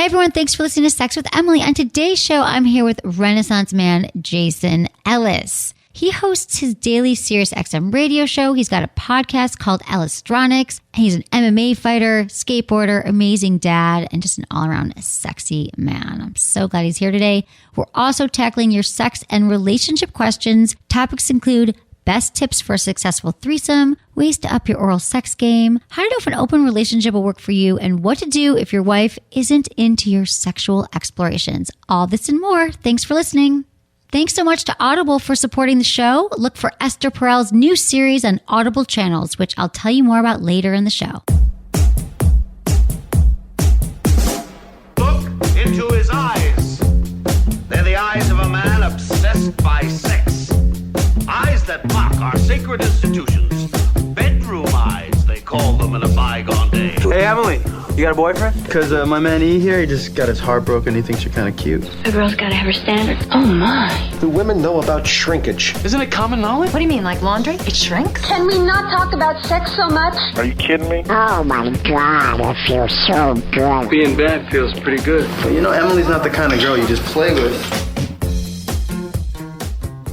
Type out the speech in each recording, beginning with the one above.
Hey everyone, thanks for listening to Sex with Emily. On today's show, I'm here with Renaissance man Jason Ellis. He hosts his daily Sirius XM radio show. He's got a podcast called Ellistronics. He's an MMA fighter, skateboarder, amazing dad, and just an all-around sexy man. I'm so glad he's here today. We're also tackling your sex and relationship questions. Topics include best tips for a successful threesome, ways to up your oral sex game, how to know if an open relationship will work for you, and what to do if your wife isn't into your sexual explorations. All this and more. Thanks for listening. Thanks so much to Audible for supporting the show. Look for Esther Perel's new series on Audible channels, which I'll tell you more about later in the show. Look into his eyes. They're the eyes of a man obsessed by sex. Eyes that mock our sacred institutions. Bedroom eyes, they call them in a bygone day. Hey, Emily, you got a boyfriend? Because my man E here, he just got his heart broken. He thinks you're kind of cute. A girl's got to have her standards. Oh, my. Do women know about shrinkage? Isn't it common knowledge? What do you mean, like laundry? It shrinks? Can we not talk about sex so much? Are you kidding me? Oh my God, it feels so good. Being bad feels pretty good. But you know, Emily's not the kind of girl you just play with.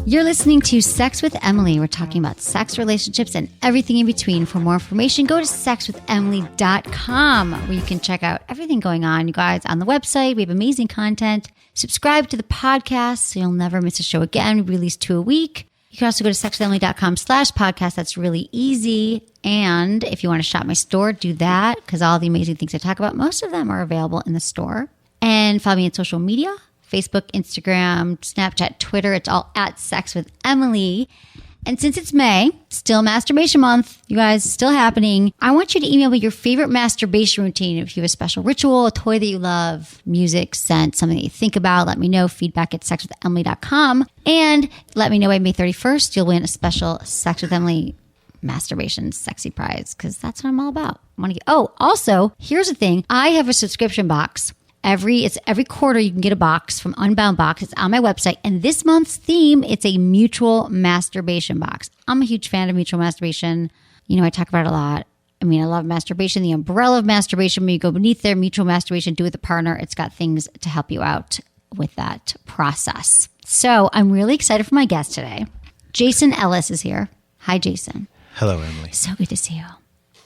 You're listening to Sex with Emily. We're talking about sex, relationships, and everything in between. For more information, go to sexwithemily.com, where you can check out everything going on. You guys, on the website, we have amazing content. Subscribe to the podcast so you'll never miss a show again. We release 2 a week. You can also go to sexwithemily.com/podcast. That's really easy. And if you want to shop my store, do that, because all the amazing things I talk about, most of them are available in the store. And follow me on social media. Facebook, Instagram, Snapchat, Twitter. It's all at Sex with Emily. And since it's May, still masturbation month, you guys, still happening. I want you to email me your favorite masturbation routine. If you have a special ritual, a toy that you love, music, scent, something that you think about, let me know. Feedback at sexwithemily.com. And let me know by May 31st, you'll win a special Sex with Emily masturbation sexy prize, because that's what I'm all about. Also, here's the thing. I have a subscription box. Every quarter you can get a box from Unbound Box. It's on my website. And this month's theme, it's a mutual masturbation box. I'm a huge fan of mutual masturbation. You know, I talk about it a lot. I mean, I love masturbation, the umbrella of masturbation. When you go beneath there, mutual masturbation, do it with a partner. It's got things to help you out with that process. So I'm really excited for my guest today. Jason Ellis is here. Hi, Jason. Hello, Emily. So good to see you.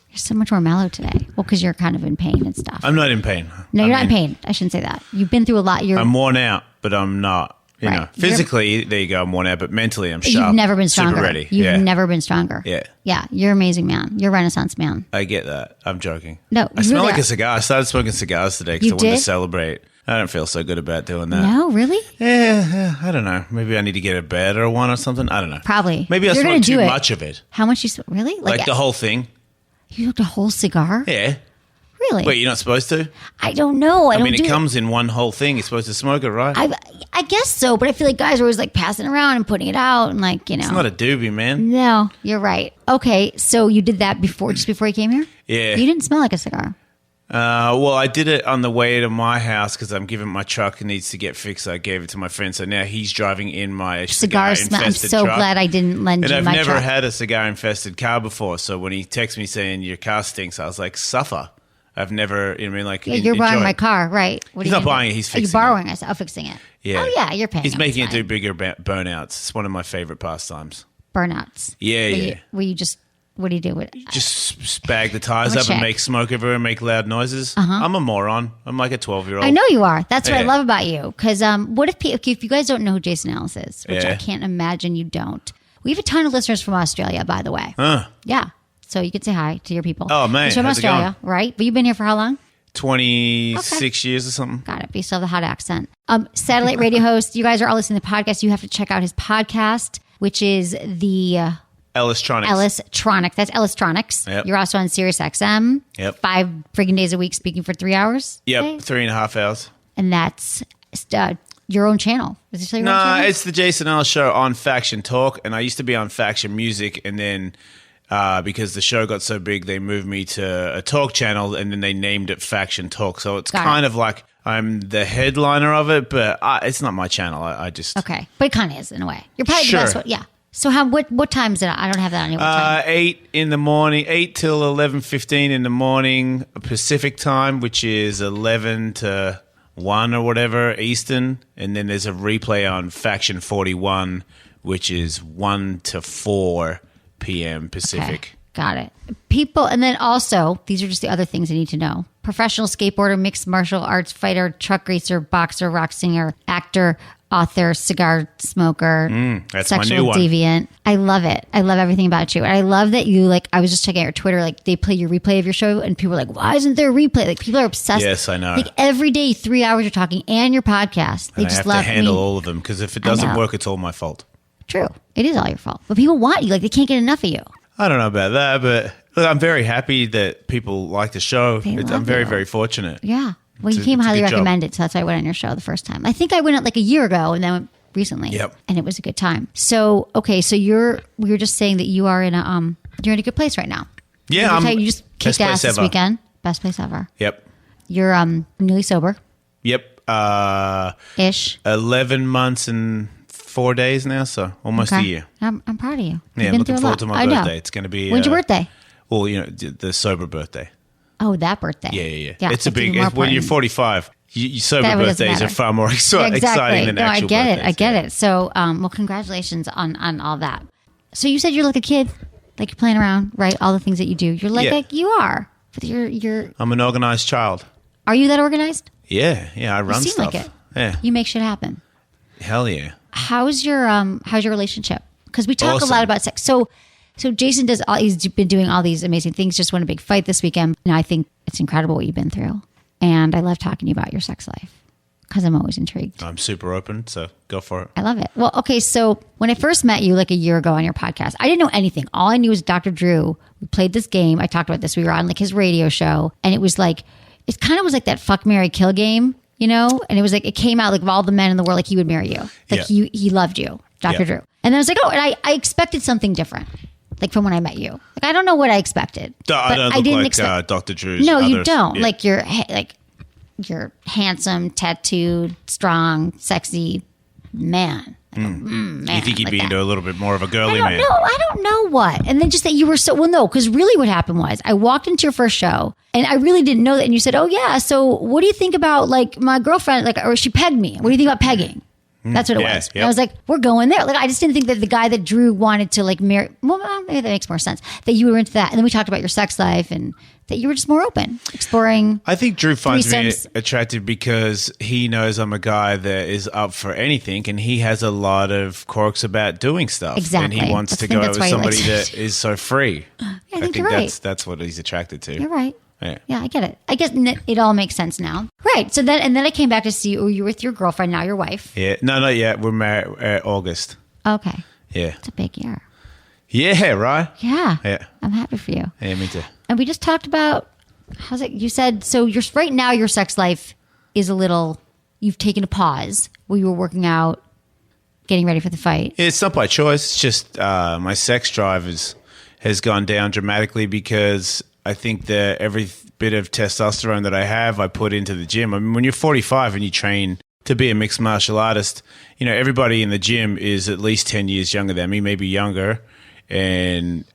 You're so much more mellow today. Well, because you're kind of in pain and stuff. I'm not in pain. No, you're not in pain. I shouldn't say that. You've been through a lot. I'm worn out, but I'm not. You know, physically, there you go, I'm worn out, but mentally, I'm sharp. You've never been stronger. Super ready. You've never been stronger. Yeah. Yeah, you're an amazing man. You're a Renaissance man. I get that. I'm joking. No, I smell really like a cigar. I started smoking cigars today because I wanted to celebrate. I don't feel so good about doing that. No, really? Yeah, I don't know. Maybe I need to get a better one or something. I don't know. Probably. Maybe I smoke too much of it. How much you smoke? Really? Like the whole thing. You smoked a whole cigar? Yeah. Really? Wait, you're not supposed to? I don't know. I mean, it comes in one whole thing. You're supposed to smoke it, right? I guess so, but I feel like guys are always like passing it around and putting it out and like, you know. It's not a doobie, man. No, you're right. Okay, so you did that just before you came here? Yeah. You didn't smell like a cigar. Well, I did it on the way to my house because I'm giving my truck needs to get fixed. I gave it to my friend, so now he's driving in my cigar smell. I'm so glad I didn't lend you my truck. And I've never had a cigar-infested car before, so when he texted me saying your car stinks, I was like, suffer. I've never, you know what I mean? Like, yeah, you're buying my car, right? He's not buying it, he's fixing it. You're borrowing it. I'm fixing it. Yeah. Oh, yeah, you're paying. He's making it do bigger burnouts. It's one of my favorite pastimes. Burnouts? Yeah. Where you just... What do you do with it? Just bag the tires up and make smoke everywhere and make loud noises. I'm a moron. I'm like a 12-year-old. I know you are. That's what I love about you. Because what if you guys don't know who Jason Ellis is, which I can't imagine you don't. We have a ton of listeners from Australia, by the way. Yeah. So you could say hi to your people. Oh, man. He's from Australia, right? But you've been here for how long? 26 years or something. Got it. But you still have the hot accent. Satellite radio host. You guys are all listening to the podcast. You have to check out his podcast, which is the... Ellistronics. That's Ellistronics. Yep. You're also on Sirius XM. Yep. 5 friggin' days a week speaking for 3 hours. Yep. Okay? 3.5 hours. And that's your own channel. Is it your own channel? It's the Jason Ellis Show on Faction Talk. And I used to be on Faction Music. And then because the show got so big, they moved me to a talk channel. And then they named it Faction Talk. So it's kind of like I'm the headliner of it. But it's not my channel. I just... Okay. But it kind of is in a way. You're probably the best one. Yeah. So what time is it? I don't have that on your 8 in the morning, 8 till 11:15 in the morning Pacific time, which is 11 to 1 or whatever Eastern, and then there's a replay on Faction 41, which is 1 to 4 p.m. Pacific. Okay. Got it. People, and then also, these are just the other things I need to know. Professional skateboarder, mixed martial arts fighter, truck racer, boxer, rock singer, actor, author, cigar smoker, that's my sexual new one. deviant. I love it. I love everything about you. And I love that you, like, I was just checking out your Twitter, like, they play your replay of your show, and people are like, why isn't there a replay? Like, people are obsessed. Yes, I know. Like, every day, 3 hours you're talking, and your podcast. They And I just have love to handle me. all of them, because if it doesn't know. work, it's all my fault. True. It is all your fault. But people want you. Like, they can't get enough of you. I don't know about that, but look, I'm very happy that people like the show. They I'm love very, you. very fortunate. Yeah. Well, you It's a- came it's a highly good job. recommended, so that's why I went on your show the first time. I think I went out like a year ago and then went recently. Yep. And it was a good time. So, okay, so we were just saying that you are you're in a good place right now. Yeah, You just best kicked place ass this ever. weekend. Best place ever. Yep. You're newly sober Yep. ish. 11 months and 4 days now, so almost a year. I'm proud of you. You've Yeah, been looking through a forward lot. to my I know. birthday. It's going to be... When's your birthday? Well, the sober birthday. Oh, that birthday. Yeah. It's a that's big... even more when you're important. 45, your sober That really doesn't birthdays are matter. far more Exactly. exciting than No, actual I get birthdays. it. I get it. So, well, congratulations on all that. So you said you're like a kid, like you're playing around, right? All the things that you do. You're like you are. But you're. I'm an organized child. Are you that organized? Yeah, I run You seem stuff. like it. Yeah. You make shit happen. Hell yeah. How's your relationship? Because we talk Awesome. a lot about sex. So Jason he's been doing all these amazing things. Just won a big fight this weekend. And I think it's incredible what you've been through. And I love talking to you about your sex life because I'm always intrigued. I'm super open, so go for it. I love it. Well, okay, so when I first met you like a year ago on your podcast, I didn't know anything. All I knew was Dr. Drew. We played this game. I talked about this. We were on like his radio show, and it was like, it kind of was like that fuck, marry, kill game, you know? And it was like, it came out like of all the men in the world, like he would marry you. Like Yeah. he loved you, Dr. Yeah. Drew. And then I was like, oh, and I expected something different, like from when I met you. Like, I don't know what I expected. I but don't I look didn't like expect. Dr. Drew's No, you others. don't. Yeah. Like you're handsome, tattooed, strong, sexy man. Man, You think he'd like be that. into a little bit more of a girly I man? don't know what. And then just that you were so, well, no, because really what happened was I walked into your first show and I really didn't know that. And you said, oh yeah, so what do you think about like my girlfriend, like, or she pegged me. What do you think about pegging? That's what it Yeah, was. And yep. I was like, we're going there. Like, I just didn't think that the guy that Drew wanted to like marry, well, maybe that makes more sense, that you were into that. And then we talked about your sex life and that you were just more open, exploring. I think Drew finds me threesomes. attractive because he knows I'm a guy that is up for anything, and he has a lot of quirks about doing stuff. Exactly. And he wants That's to the thing, go that's with why he somebody likes- that is so free. I think you're right. that's what he's attracted to. You're right. Yeah. Yeah, I get it. I guess it all makes sense now. Right. So then I came back to see you. You were with your girlfriend, now your wife. Yeah. No, not yet. We're married August. Okay. Yeah. It's a big year. Yeah, right? Yeah. Yeah. I'm happy for you. Yeah, me too. And we just talked about, how's it? You said, so right now your sex life is a little, you've taken a pause where you were working out, getting ready for the fight. It's not by choice. It's just my sex drive has gone down dramatically because I think that every bit of testosterone that I have, I put into the gym. I mean, when you're 45 and you train to be a mixed martial artist, you know, everybody in the gym is at least 10 years younger than me, maybe younger. And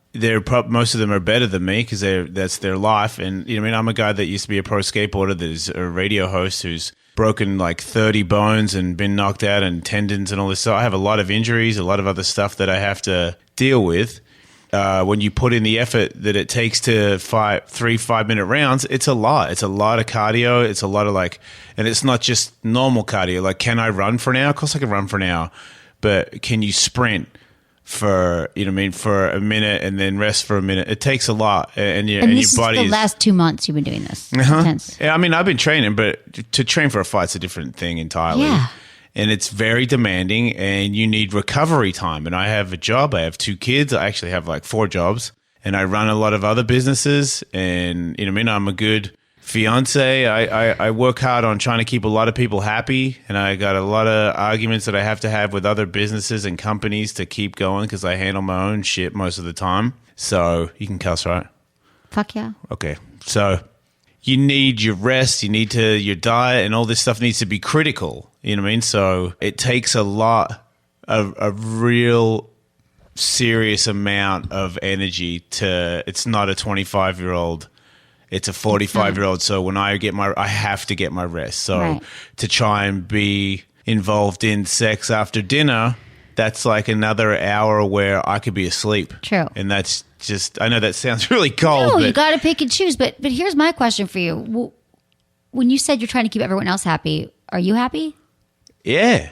most of them are better than me because that's their life. And, you know, I mean, I'm a guy that used to be a pro skateboarder. There's a radio host who's broken like 30 bones and been knocked out and tendons and all this. So I have a lot of injuries, a lot of other stuff that I have to deal with. When you put in the effort that it takes to fight 3 5-minute rounds, it's a lot. It's a lot of cardio. It's a lot of like, and it's not just normal cardio. Like, can I run for an hour? Of course I can run for an hour, but can you sprint for, you know what I mean, for a minute and then rest for a minute? It takes a lot. And your this body is the is last 2 months you've been doing this. Uh-huh. Intense. Yeah, I mean, I've been training, but to train for a fight's a different thing entirely. Yeah. And it's very demanding, and you need recovery time. And I have a job. I have 2 kids. I actually have like 4 jobs, and I run a lot of other businesses. And you know, what I mean, I'm a good fiance. I work hard on trying to keep a lot of people happy, and I got a lot of arguments that I have to have with other businesses and companies to keep going because I handle my own shit most of the time. So you can cuss, right? Fuck yeah. Okay. So you need your rest, your diet, and all this stuff needs to be critical. You know what I mean? So it takes a real serious amount of energy it's not a 25-year-old. It's a 45-year-old. So when I have to get my rest. So to try and be involved in sex after dinner, that's like another hour where I could be asleep. True. And that's just, I know that sounds really cold. No, but you got to pick and choose. But here's my question for you. When you said you're trying to keep everyone else happy, are you happy? Yeah.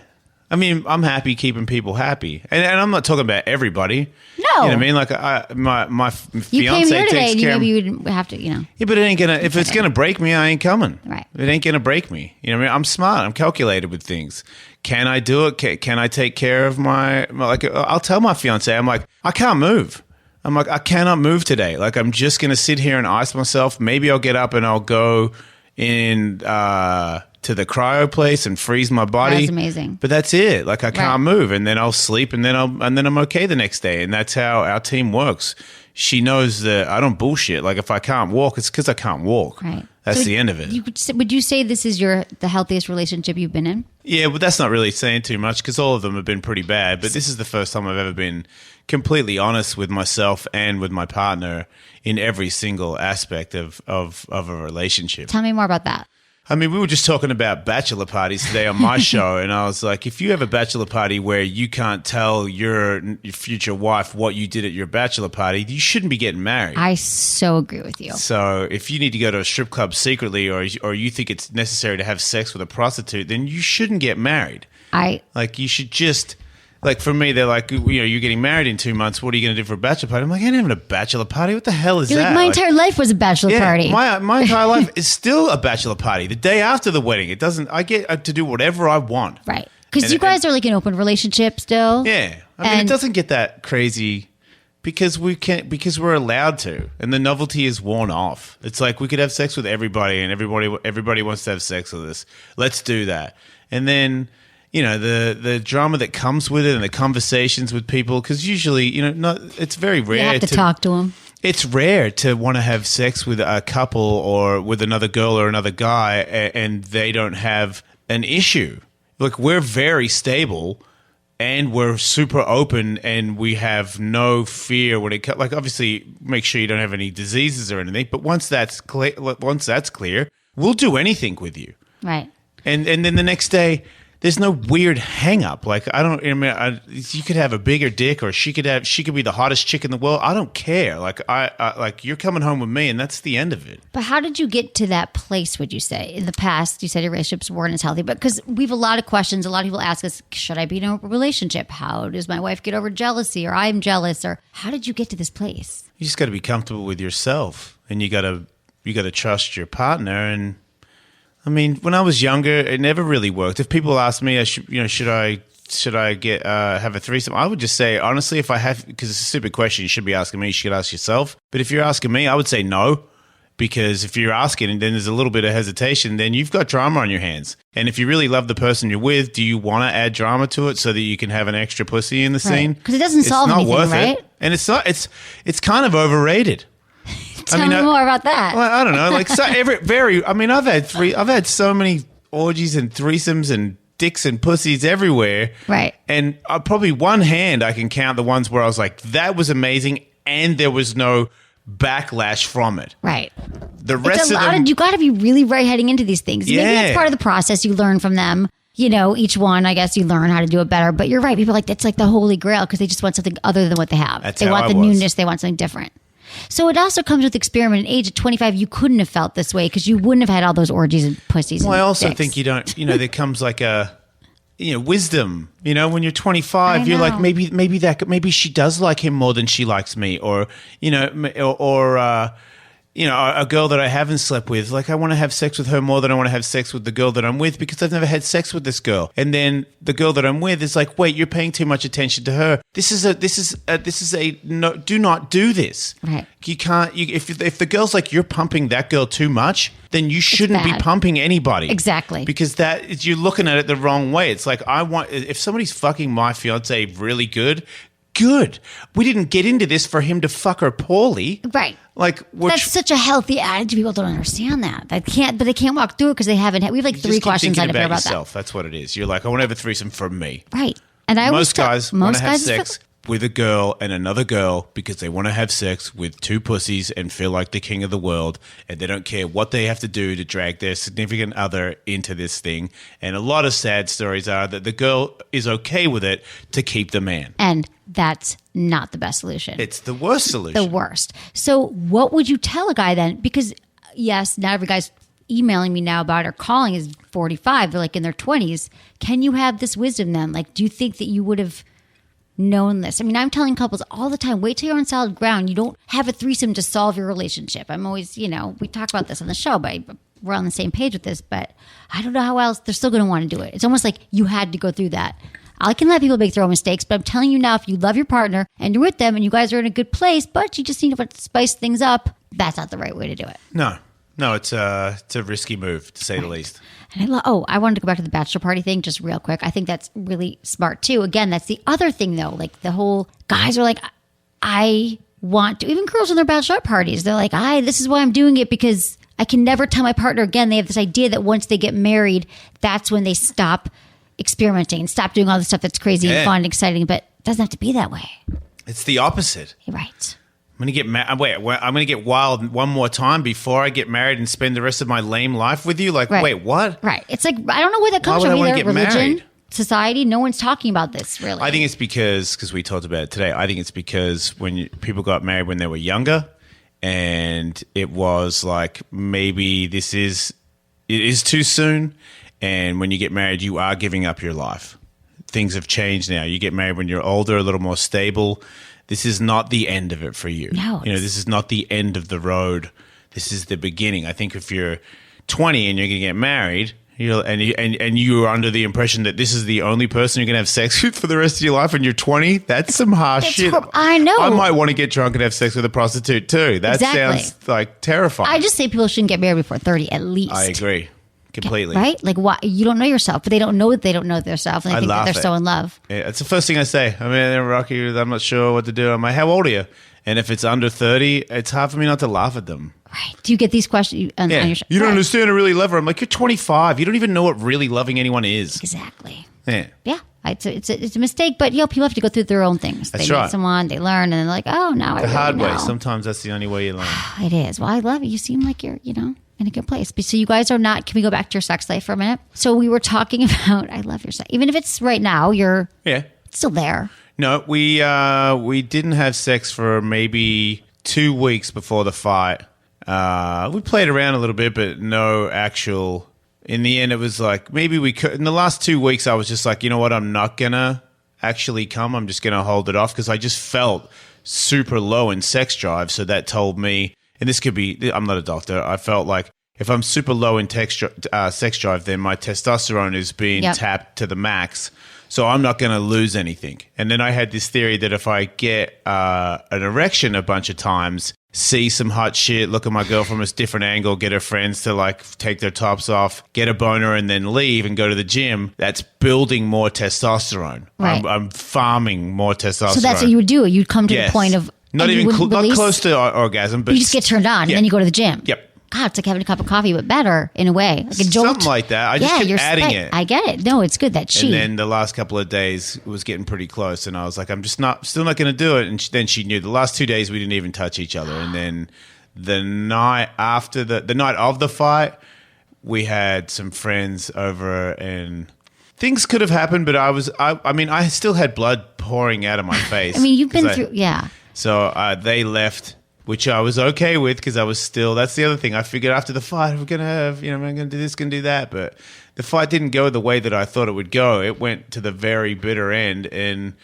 I mean, I'm happy keeping people happy. And I'm not talking about everybody. No. You know what I mean? Like, my fiance you came here today takes and care of maybe you would have to, Yeah, but it ain't going to, if it's going to break me, I ain't coming. Right. It ain't going to break me. You know what I mean? I'm smart. I'm calculated with things. Can I do it? Can I take care of like, I'll tell my fiance, I'm like, I can't move. I'm like, I cannot move today. Like, I'm just going to sit here and ice myself. Maybe I'll get up and I'll go in to the cryo place and freeze my body. That's amazing. But that's it. Like, I can't move, and then I'll sleep, and then I'm okay the next day. And that's how our team works. She knows that I don't bullshit. Like, if I can't walk, it's because I can't walk. Right. That's So the end of it. Would you say this is the healthiest relationship you've been in? Yeah, but that's not really saying too much because all of them have been pretty bad. But this is the first time I've ever been completely honest with myself and with my partner in every single aspect of a relationship. Tell me more about that. I mean, we were just talking about bachelor parties today on my show, and I was like, if you have a bachelor party where you can't tell your future wife what you did at your bachelor party, you shouldn't be getting married. I so agree with you. So if you need to go to a strip club secretly or you think it's necessary to have sex with a prostitute, then you shouldn't get married. Like, you should just... Like, for me, they're like, you're getting married in 2 months. What are you going to do for a bachelor party? I'm like, I ain't having a bachelor party. What the hell is You're that? like, my entire life was a bachelor party. My entire life is still a bachelor party. The day after the wedding, I get to do whatever I want. Right. Because you guys are like an open relationship still. Yeah. I mean, it doesn't get that crazy because we're allowed to, and the novelty is worn off. It's like we could have sex with everybody, and everybody wants to have sex with us. Let's do that. And then... the drama that comes with it and the conversations with people, because usually, it's very rare. You have to talk to them. It's rare to want to have sex with a couple or with another girl or another guy and they don't have an issue. Like, we're very stable and we're super open and we have no fear when it comes. Like, obviously, make sure you don't have any diseases or anything. But once that's clear, we'll do anything with you. Right. And then the next day... There's no weird hang up. Like, you could have a bigger dick or she could be the hottest chick in the world. I don't care. Like, like, you're coming home with me and that's the end of it. But how did you get to that place, would you say? In the past, you said your relationships weren't as healthy, but because we have a lot of questions, a lot of people ask us, should I be in a relationship? How does my wife get over jealousy, or I'm jealous, or how did you get to this place? You just got to be comfortable with yourself, and you got to trust your partner. And I mean, when I was younger, it never really worked. If people ask me, should I have a threesome? I would just say, honestly, if I have, because it's a stupid question, you should be asking me, you should ask yourself. But if you're asking me, I would say no, because if you're asking and then there's a little bit of hesitation, then you've got drama on your hands. And if you really love the person you're with, do you want to add drama to it so that you can have an extra pussy in the scene? Because it doesn't solve anything, worth right? it. And it's not. It's kind of overrated. Tell me more about that. Well, I don't know. Like, so I've had so many orgies and threesomes and dicks and pussies everywhere. Right. And probably one hand I can count the ones where I was like, that was amazing, and there was no backlash from it. Right. The rest of them, you got to be really right heading into these things. Yeah. Maybe that's part of the process. You learn from them. Each one, I guess you learn how to do it better. But you're right. People are like, that's like the holy grail because they just want something other than what they have. They want the newness. They want something different. So it also comes with experiment. At age of 25, you couldn't have felt this way because you wouldn't have had all those orgies and pussies. Well, and I also dicks. think you don't, there comes like a, wisdom. When you're 25, you're like, maybe she does like him more than she likes me, or a girl that I haven't slept with, like, I want to have sex with her more than I want to have sex with the girl that I'm with because I've never had sex with this girl. And then the girl that I'm with is like, wait, you're paying too much attention to her. This is a no, do not do this. Right. You can't, if the girl's like, you're pumping that girl too much, then you shouldn't be pumping anybody. Exactly. Because you're looking at it the wrong way. It's like, if somebody's fucking my fiance really good. We didn't get into this for him to fuck her poorly. Right. Like, that's such a healthy attitude. People don't understand that. They can't walk through it because they haven't had. We have like 3 questions I about yourself. That's what it is. You're like, I want to have a threesome for me. Right. And most guys want to have sex with a girl and another girl because they want to have sex with two pussies and feel like the king of the world, and they don't care what they have to do to drag their significant other into this thing. And a lot of sad stories are that the girl is okay with it to keep the man. And that's not the best solution. It's the worst solution. The worst. So what would you tell a guy then? Because yes, not every guy's emailing me now about or calling is 45. They're like in their 20s. Can you have this wisdom then? Like, do you think that you would have known this? I mean, I'm telling couples all the time, wait till you're on solid ground. You don't have a threesome to solve your relationship. I'm always, we talk about this on the show, but we're on the same page with this, but I don't know how else they're still going to want to do it. It's almost like you had to go through that. I can let people make their own mistakes, but I'm telling you now, if you love your partner and you're with them and you guys are in a good place, but you just need to spice things up, that's not the right way to do it. No, it's a risky move, to say the least. And I wanted to go back to the bachelor party thing just real quick. I think that's really smart too. Again, that's the other thing though. Like the whole guys are like, I want to, even girls in their bachelor parties, they're like, this is why I'm doing it because I can never tell my partner again. They have this idea that once they get married, that's when they stop experimenting and stop doing all the stuff that's crazy and fun and exciting, but it doesn't have to be that way. It's the opposite. You're right. I'm going to get wild one more time before I get married and spend the rest of my lame life with you? Like, right. Wait, what? Right. It's like, I don't know where that comes Why would from I either. get Religion, married? society, no one's talking about this really. I think it's because we talked about it today. I think it's because when people got married when they were younger, and it was like, maybe it is too soon. And when you get married, you are giving up your life. Things have changed now. You get married when you're older, a little more stable. This is not the end of it for you. No, this is not the end of the road. This is the beginning. I think if you're 20 and you're going to get married, and you're under the impression that this is the only person you're going to have sex with for the rest of your life, and you're 20, that's some harsh shit. I know. I might want to get drunk and have sex with a prostitute too. That sounds like terrifying. I just say people shouldn't get married before 30 at least. I agree. Completely. Right? Like, why? You don't know yourself, but they don't know that they don't know themselves, and they think that they're so in love. Yeah, it's the first thing I say. I mean, Rocky, I'm not sure what to do. I'm like, how old are you? And if it's under 30, it's hard for me not to laugh at them. Right. Do you get these questions on your show? You don't understand. I really love her. I'm like, you're 25. You don't even know what really loving anyone is. Exactly. Yeah. Yeah. It's a mistake, but people have to go through their own things. That's they right. meet someone, they learn, and then they're like, oh, now I really know. The hard way. Sometimes that's the only way you learn. It is. Well, I love it. You seem like you're, in a good place. So you guys are not, can we go back to your sex life for a minute? So we were talking about, I love your sex. Even if it's right now, you're still there. No, we didn't have sex for maybe 2 weeks before the fight. We played around a little bit, but no actual. In the end, it was like maybe we could. In the last 2 weeks, I was just like, you know what? I'm not going to actually come. I'm just going to hold it off because I just felt super low in sex drive. So that told me, and this could be, I'm not a doctor. I felt like if I'm super low in sex drive, then my testosterone is being tapped to the max. So I'm not going to lose anything. And then I had this theory that if I get an erection a bunch of times, see some hot shit, look at my girl from a different angle, get her friends to like take their tops off, get a boner and then leave and go to the gym, that's building more testosterone. Right. I'm farming more testosterone. So that's what you would do. You'd come to the point of not even not close to orgasm, but you just get turned on and then you go to the gym. Yep. God, it's like having a cup of coffee, but better in a way. Like a jolt. Something like that. I just kept adding it. I get it. No, it's good. That she. And then the last couple of days it was getting pretty close, and I was like, I'm just still not going to do it. And then she knew. The last 2 days we didn't even touch each other. And then the night after the night of the fight, we had some friends over, and things could have happened, but I still had blood pouring out of my face. I mean, you've been through, yeah. So they left, which I was okay with because I was still, that's the other thing. I figured after the fight, we're going to have, I'm going to do this, going to do that. But the fight didn't go the way that I thought it would go. It went to the very bitter end and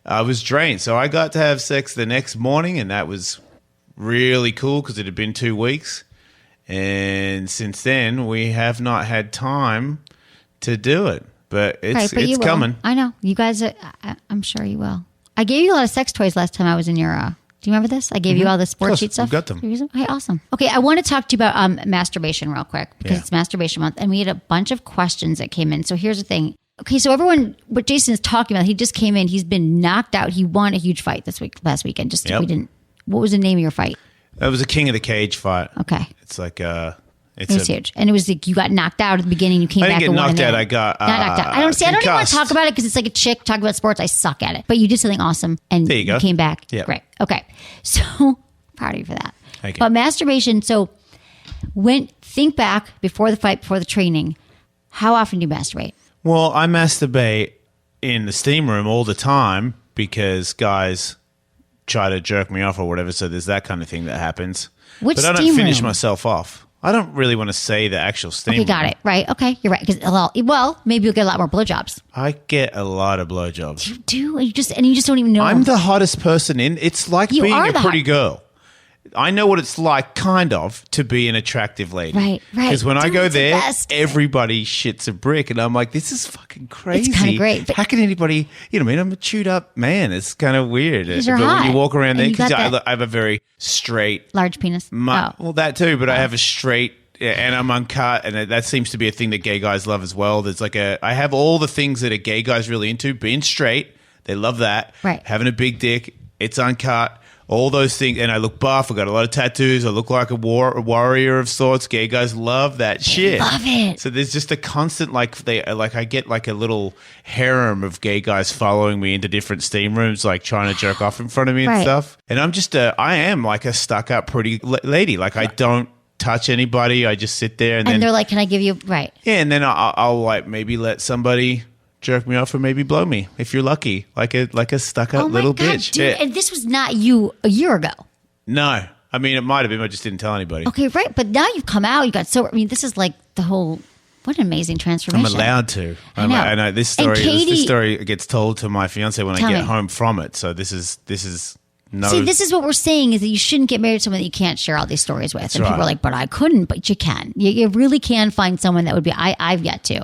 I was drained. So I got to have sex the next morning and that was really cool because it had been 2 weeks. And since then, we have not had time to do it. But it's coming. I know. You guys, I'm sure you will. I gave you a lot of sex toys last time I was in your... do you remember this? I gave you all the sport sheet stuff. We've got them. Okay, awesome. Okay, I want to talk to you about masturbation real quick because it's masturbation month, and we had a bunch of questions that came in. So here's the thing. Okay, so what Jason is talking about, he just came in. He's been knocked out. He won a huge fight last weekend. We didn't. What was the name of your fight? It was a King of the Cage fight. Okay, it's like It was huge. And it was like you got knocked out at the beginning. You came back. I didn't get knocked out. I got not knocked out. I don't even want to talk about it because it's like a chick talking about sports. I suck at it. But you did something awesome. And there you go. Came back. Yeah. Great. Okay. So proud of you for that. Thank you. But masturbation. So think back before the fight, before the training. How often do you masturbate? Well, I masturbate in the steam room all the time because guys try to jerk me off or whatever. So there's that kind of thing that happens. Which but I don't steam finish room? myself off. I don't really want to say the actual steam room. Okay, got it. Right. Okay, you're right. Because well, maybe you'll get a lot more blowjobs. I get a lot of blowjobs. You do, and you just don't even know. I'm the hottest person in. It's like You being are a the pretty hot- girl. I know what it's like, kind of, to be an attractive lady. Right. Because when I Dude, go it's the there, best. everybody shits a brick, and I'm like, this is fucking crazy. It's kinda great, but- How can anybody? You know what I mean? I'm a chewed up man. It's kind of weird. Because you're but when hot. you walk around there, And you because got that- I have a very straight. large penis. Well, that too, but I have a straight. Yeah, and I'm uncut, and that seems to be a thing that gay guys love as well. There's like I have all the things that a gay guy's really into. Being straight, they love that. Right. Having a big dick, it's uncut. All those things, and I look buff. I got a lot of tattoos. I look like a warrior of sorts. Gay guys love that shit. love it. So there's just a constant I get like a little harem of gay guys following me into different steam rooms, like trying to jerk off in front of me and Right. stuff. And I'm just I am like a stuck up pretty lady. Like I don't touch anybody. I just sit there and then they're like, "Can I give you right?" yeah, and then I'll like maybe let somebody jerk me off or maybe blow me if you're lucky, like a stuck up Oh my little God, bitch. dude! Yeah. And this was not you a year ago. No, I mean it might have been. I just didn't tell anybody. Okay, right. But now you've come out. You got so. I mean, this is like the whole. What an amazing transformation! I'm allowed to. I know. I know this And story. Katie- This story gets told to my fiance when Tell I get me. home from it. So this is no. See, this is what we're saying is that you shouldn't get married to someone that you can't share all these stories with. And people right. are like, "But I couldn't." But you can. You really can find someone that would be. I've yet to.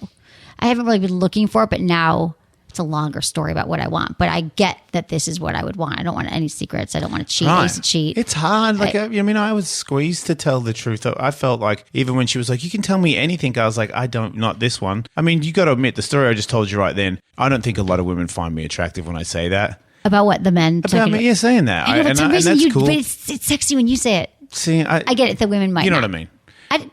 I haven't really been looking for it, but now. It's a longer story about what I want, but I get that this is what I would want. I don't want any secrets. I don't want to cheat. I used to cheat. It's hard. Like Right. I mean, I was squeezed to tell the truth. I felt like even when she was like, "You can tell me anything," I was like, "I don't, not this one." I mean, you got to admit the story I just told you right then. I don't think a lot of women find me attractive when I say that. About what the men took About it- me, yeah, saying that. I know, but and some and reason that's cool. but it's sexy when you say it. See, I get it. The women might. You know not. what I mean?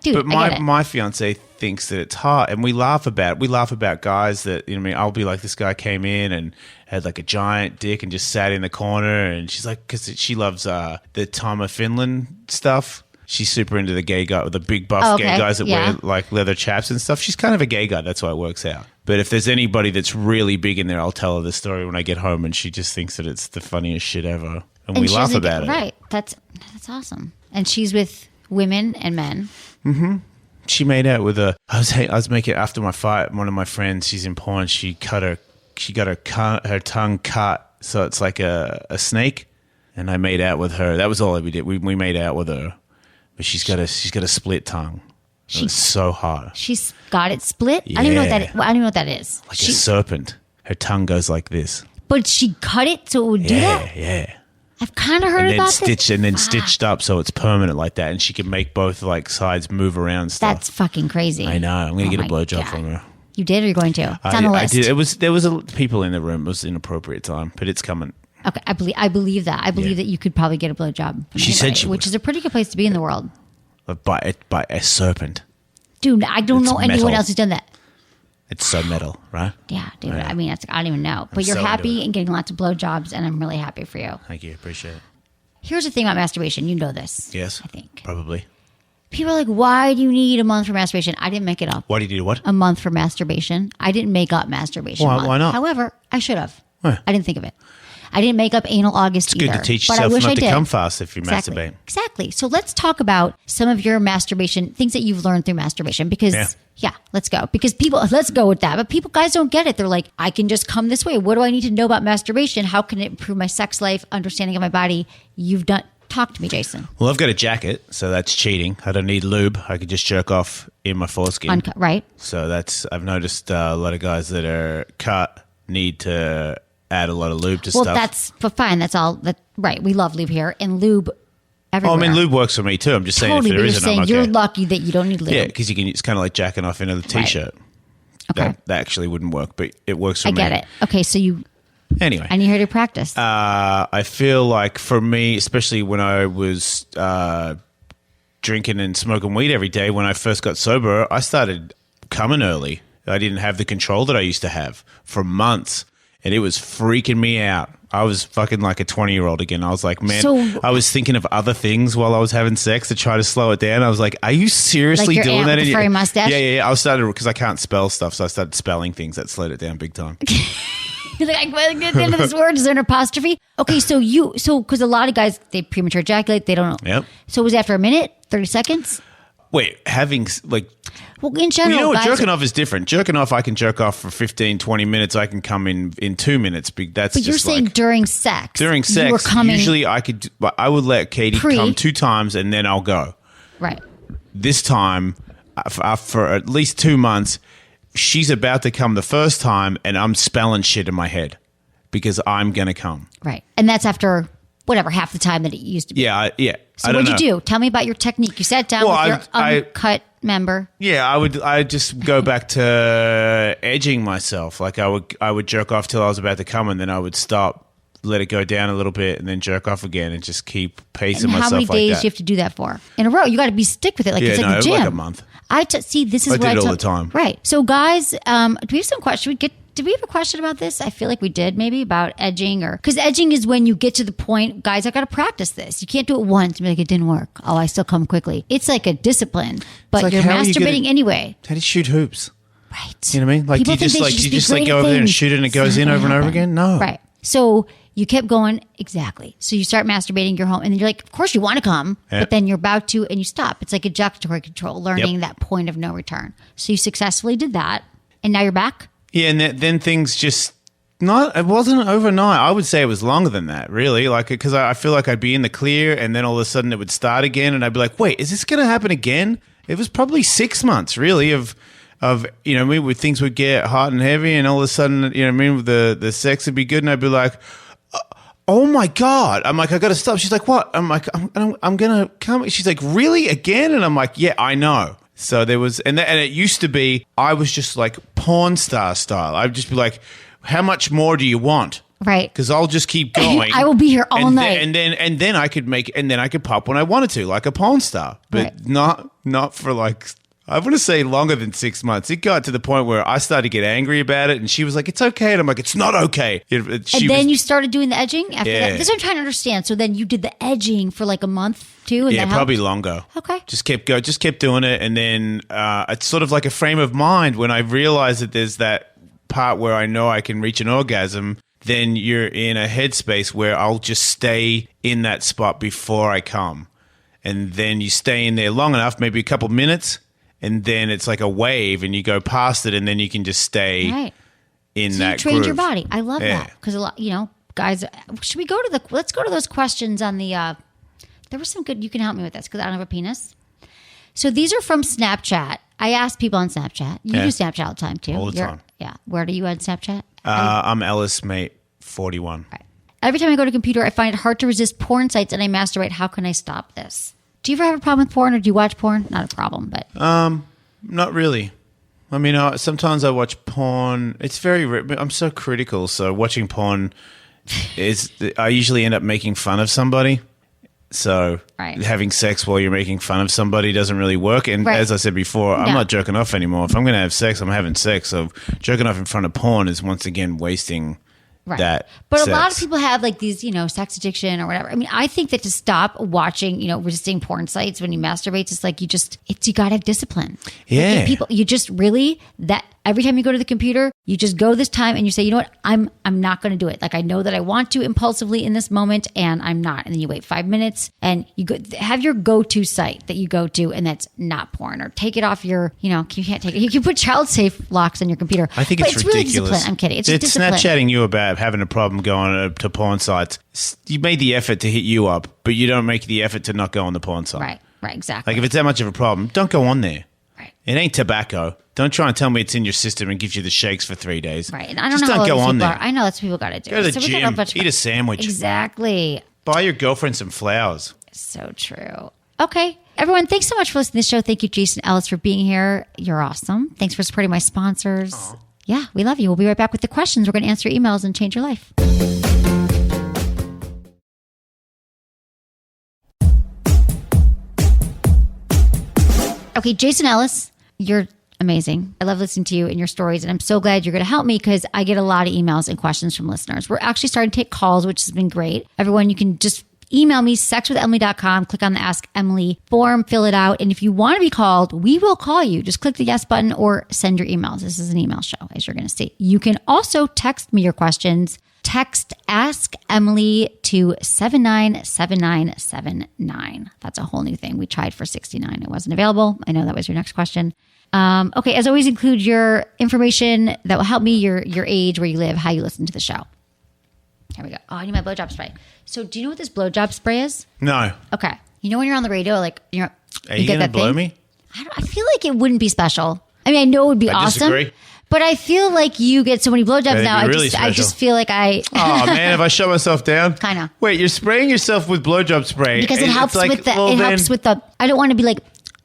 Dude, But I get it. my fiance thinks that it's hot, and we laugh about guys that, you know what I mean. I'll be like, this guy came in and had like a giant dick and just sat in the corner, and she's like, because she loves the Tom of Finland stuff. She's super into the gay guy, the big buff Okay, gay guys that yeah. wear like leather chaps and stuff. She's kind of a gay guy. That's why it works out. But if there's anybody that's really big in there, I'll tell her the story when I get home, and she just thinks that it's the funniest shit ever, and we she laugh doesn't about get- it. Right. That's awesome. And she's with women and men. She made out with I was making after my fight. One of my friends, she's in porn. She got her tongue cut, so it's like a snake. And I made out with her. That was all we did. We made out with her, but she's got a split tongue. It was so hot, She's got it split. I don't even know what that. I don't even know what that is. like a serpent. Her tongue goes like this. But she cut it so it would do that. Yeah. I've kind of heard And then about this. stitched up, so it's permanent like that. And she can make both like sides move around and stuff. That's fucking crazy. I know. I'm gonna Oh get a my blowjob God. from her. You did, or you're going to? It's on the I list. did. There was people in the room. It was inappropriate time, but it's coming. Okay, I believe that. I believe that you could probably get a blowjob. from She said anybody, she which would. is a pretty good place to be in the world, By a serpent. dude. I don't It's know anyone metal. else who's done that. It's so metal, right? Yeah, dude. Right. I mean, I don't even know. But I'm you're so into happy it. and getting lots of blowjobs, and I'm really happy for you. Thank you. Appreciate it. Here's the thing about masturbation. You know this. Yes. I think. Probably. People are like, why do you need a month for masturbation? I didn't make it up. Why did you do what? A month for masturbation. I didn't make up masturbation. Why- month. why not? However, I should have. Why? I didn't think of it. I didn't make up anal August It's either. good to teach but I yourself wish I not to did. come fast if you Exactly. masturbate. Exactly. So let's talk about some of your masturbation, things that you've learned through masturbation. Because, yeah, let's go. Because let's go with that. But guys don't get it. They're like, I can just come this way. What do I need to know about masturbation? How can it improve my sex life, understanding of my body? Talk to me, Jason. Well, I've got a jacket, so that's cheating. I don't need lube. I could just jerk off in my foreskin. Uncut, right? So I've noticed a lot of guys that are cut need to add a lot of lube to Well, stuff. but fine. That's all. Right. We love lube here. And lube everywhere. I mean, lube works for me too. I'm just saying Totally, if but there you're isn't, saying I'm okay. you're lucky that you don't need lube. Yeah, because it's kind of like jacking off into the t-shirt. Okay. That actually wouldn't work, but it works for I me. get it. Okay, so Anyway. I need her to practice. I feel like for me, especially when I was drinking and smoking weed every day, when I first got sober, I started coming early. I didn't have the control that I used to have for months, and it was freaking me out. I was fucking like a 20-year-old again. I was like, man, I was thinking of other things while I was having sex to try to slow it down. I was like, are you seriously like your doing aunt that? with the furry mustache? Yeah. I started, because I can't spell stuff, so I started spelling things. That slowed it down big time. You're like, I can't get the end of this word. Is there an apostrophe? Okay, so because a lot of guys, they premature ejaculate, they don't know. Yep. So was it after a minute, 30 seconds? Wait, having like... Well, in general, you know what? guys Jerking off is different. Jerking off, I can jerk off for 15, 20 minutes. I can come in 2 minutes. That's but you're just saying like, during sex. during you were sex, coming usually I would let Katie come 2 times and then I'll go. Right. This time, for at least 2 months, she's about to come the first time and I'm spelling shit in my head because I'm going to come. Right. And that's after... whatever, half the time that it used to be. Yeah. So what'd you do? Tell me about your technique. You sat down with your uncut member. Yeah, I'd just go back to edging myself. Like I would jerk off till I was about to come, and then I would stop, let it go down a little bit, and then jerk off again, and just keep pacing myself like that. How many days do you have to do that for? In a row? You got to stick with it. Like it's like the gym. Like a month. See, this is what I did all the time. Right. So guys, do we have some questions? Did we have a question about this? I feel like we did, maybe about edging, because edging is when you get to the point, guys, I got to practice this. You can't do it once and be like, it didn't work. Oh, I still come quickly. It's like a discipline, but like, you're masturbating anyway. How do you shoot hoops? Right. You know what I mean? Like, People do you think just they like should go over there and things. shoot it and it goes It's in not over and gonna over happen. again? No. Right. So you kept going. Exactly. So you start masturbating, you're home, and then you're like, of course you want to come, but then you're about to, and you stop. It's like ejaculatory control, learning that point of no return. So you successfully did that, and now you're back? Yeah, and then things just it wasn't overnight. I would say it was longer than that, really. Like, because I feel like I'd be in the clear, and then all of a sudden it would start again, and I'd be like, wait, is this going to happen again? It was probably 6 months, really, of you know, where things would get hot and heavy, and all of a sudden, you know, the sex would be good, and I'd be like, oh my God. I'm like, I got to stop. She's like, what? I'm like, I'm going to come. She's like, really? Again? And I'm like, yeah, I know. So there was, and it used to be, I was just like porn star style. I'd just be like, how much more do you want? Right. Because I'll just keep going. I will be here all night. And then I could pop when I wanted to, like a porn star, but not for like, I want to say longer than 6 months. It got to the point where I started to get angry about it, and she was like, it's okay. And I'm like, it's not okay. You started doing the edging after that? This is what I'm trying to understand. So then you did the edging for like a month, too? And probably longer. Okay. Just kept doing it. And then it's sort of like a frame of mind when I realize that there's that part where I know I can reach an orgasm. Then you're in a headspace where I'll just stay in that spot before I come. And then you stay in there long enough, maybe a couple minutes, and then it's like a wave, and you go past it, and then you can just stay in that groove. You trained your body. I love that, because a lot, you know, guys. Should we go to let's go to those questions on the. There was some good. You can help me with this because I don't have a penis. So these are from Snapchat. I ask people on Snapchat. You do Snapchat all the time too. All the time. Yeah. Where are you on Snapchat? I'm Ellis, mate, 41. Right. Every time I go to a computer, I find it hard to resist porn sites, and I masturbate. How can I stop this? Do you ever have a problem with porn, or do you watch porn? Not a problem, but not really. I mean, sometimes I watch porn. It's I'm so critical. So watching porn I usually end up making fun of somebody. So having sex while you're making fun of somebody doesn't really work. And as I said before, I'm not jerking off anymore. If I'm going to have sex, I'm having sex. So jerking off in front of porn is once again wasting that But sex. a lot of people have like these, you know, sex addiction or whatever. I mean, I think that to stop watching, you know, resisting porn sites when you masturbate, it's like you got to have discipline. Yeah. Like, people, you just really, that every time you go to the computer, you just go this time and you say, you know what, I'm not going to do it. Like, I know that I want to impulsively in this moment, and I'm not. And then you wait 5 minutes and you have your go-to site that you go to, and that's not porn, or take it off your, you know, you can't take it. You can put child safe locks on your computer. I think but it's really ridiculous. Discipline. I'm kidding. It's just discipline. Snapchatting you about having a problem going to porn sites. You made the effort to hit you up, but you don't make the effort to not go on the porn site. Right, exactly. Like, if it's that much of a problem, don't go on there. Right. It ain't tobacco. Don't try and tell me it's in your system and gives you the shakes for 3 days. Right. And I don't Just know how don't go other on people there. are. I know that's what people got to do. Go to the we gym, eat a sandwich. Exactly. Buy your girlfriend some flowers. So true. Okay. Everyone, thanks so much for listening to the show. Thank you, Jason Ellis, for being here. You're awesome. Thanks for supporting my sponsors. Aww. Yeah, we love you. We'll be right back with the questions. We're going to answer your emails and change your life. Okay, Jason Ellis, you're amazing. I love listening to you and your stories, and I'm so glad you're going to help me because I get a lot of emails and questions from listeners. We're actually starting to take calls, which has been great. Everyone, you can just email me, sexwithemily.com, click on the Ask Emily form, fill it out, and if you want to be called, we will call you. Just click the yes button or send your emails. This is an email show, as you're going to see. You can also text me your questions. Text Ask Emily to 797979. That's a whole new thing. We tried for 69. It wasn't available. I know that was your next question. Okay, as always, include your information that will help me, your age, where you live, how you listen to the show. Here we go. Oh, I need my blowjob spray. So do you know what this blowjob spray is? No. Okay. You know when you're on the radio, like you Are you going to blow me? I feel like it wouldn't be special. I mean, I know it would be awesome. Disagree. But I feel like you get so many blowjobs now. Really I just feel like I. Oh man, have I shut myself down? Kind of. Wait, you're spraying yourself with blowjob spray because it helps with the. It helps with the. I don't want to be like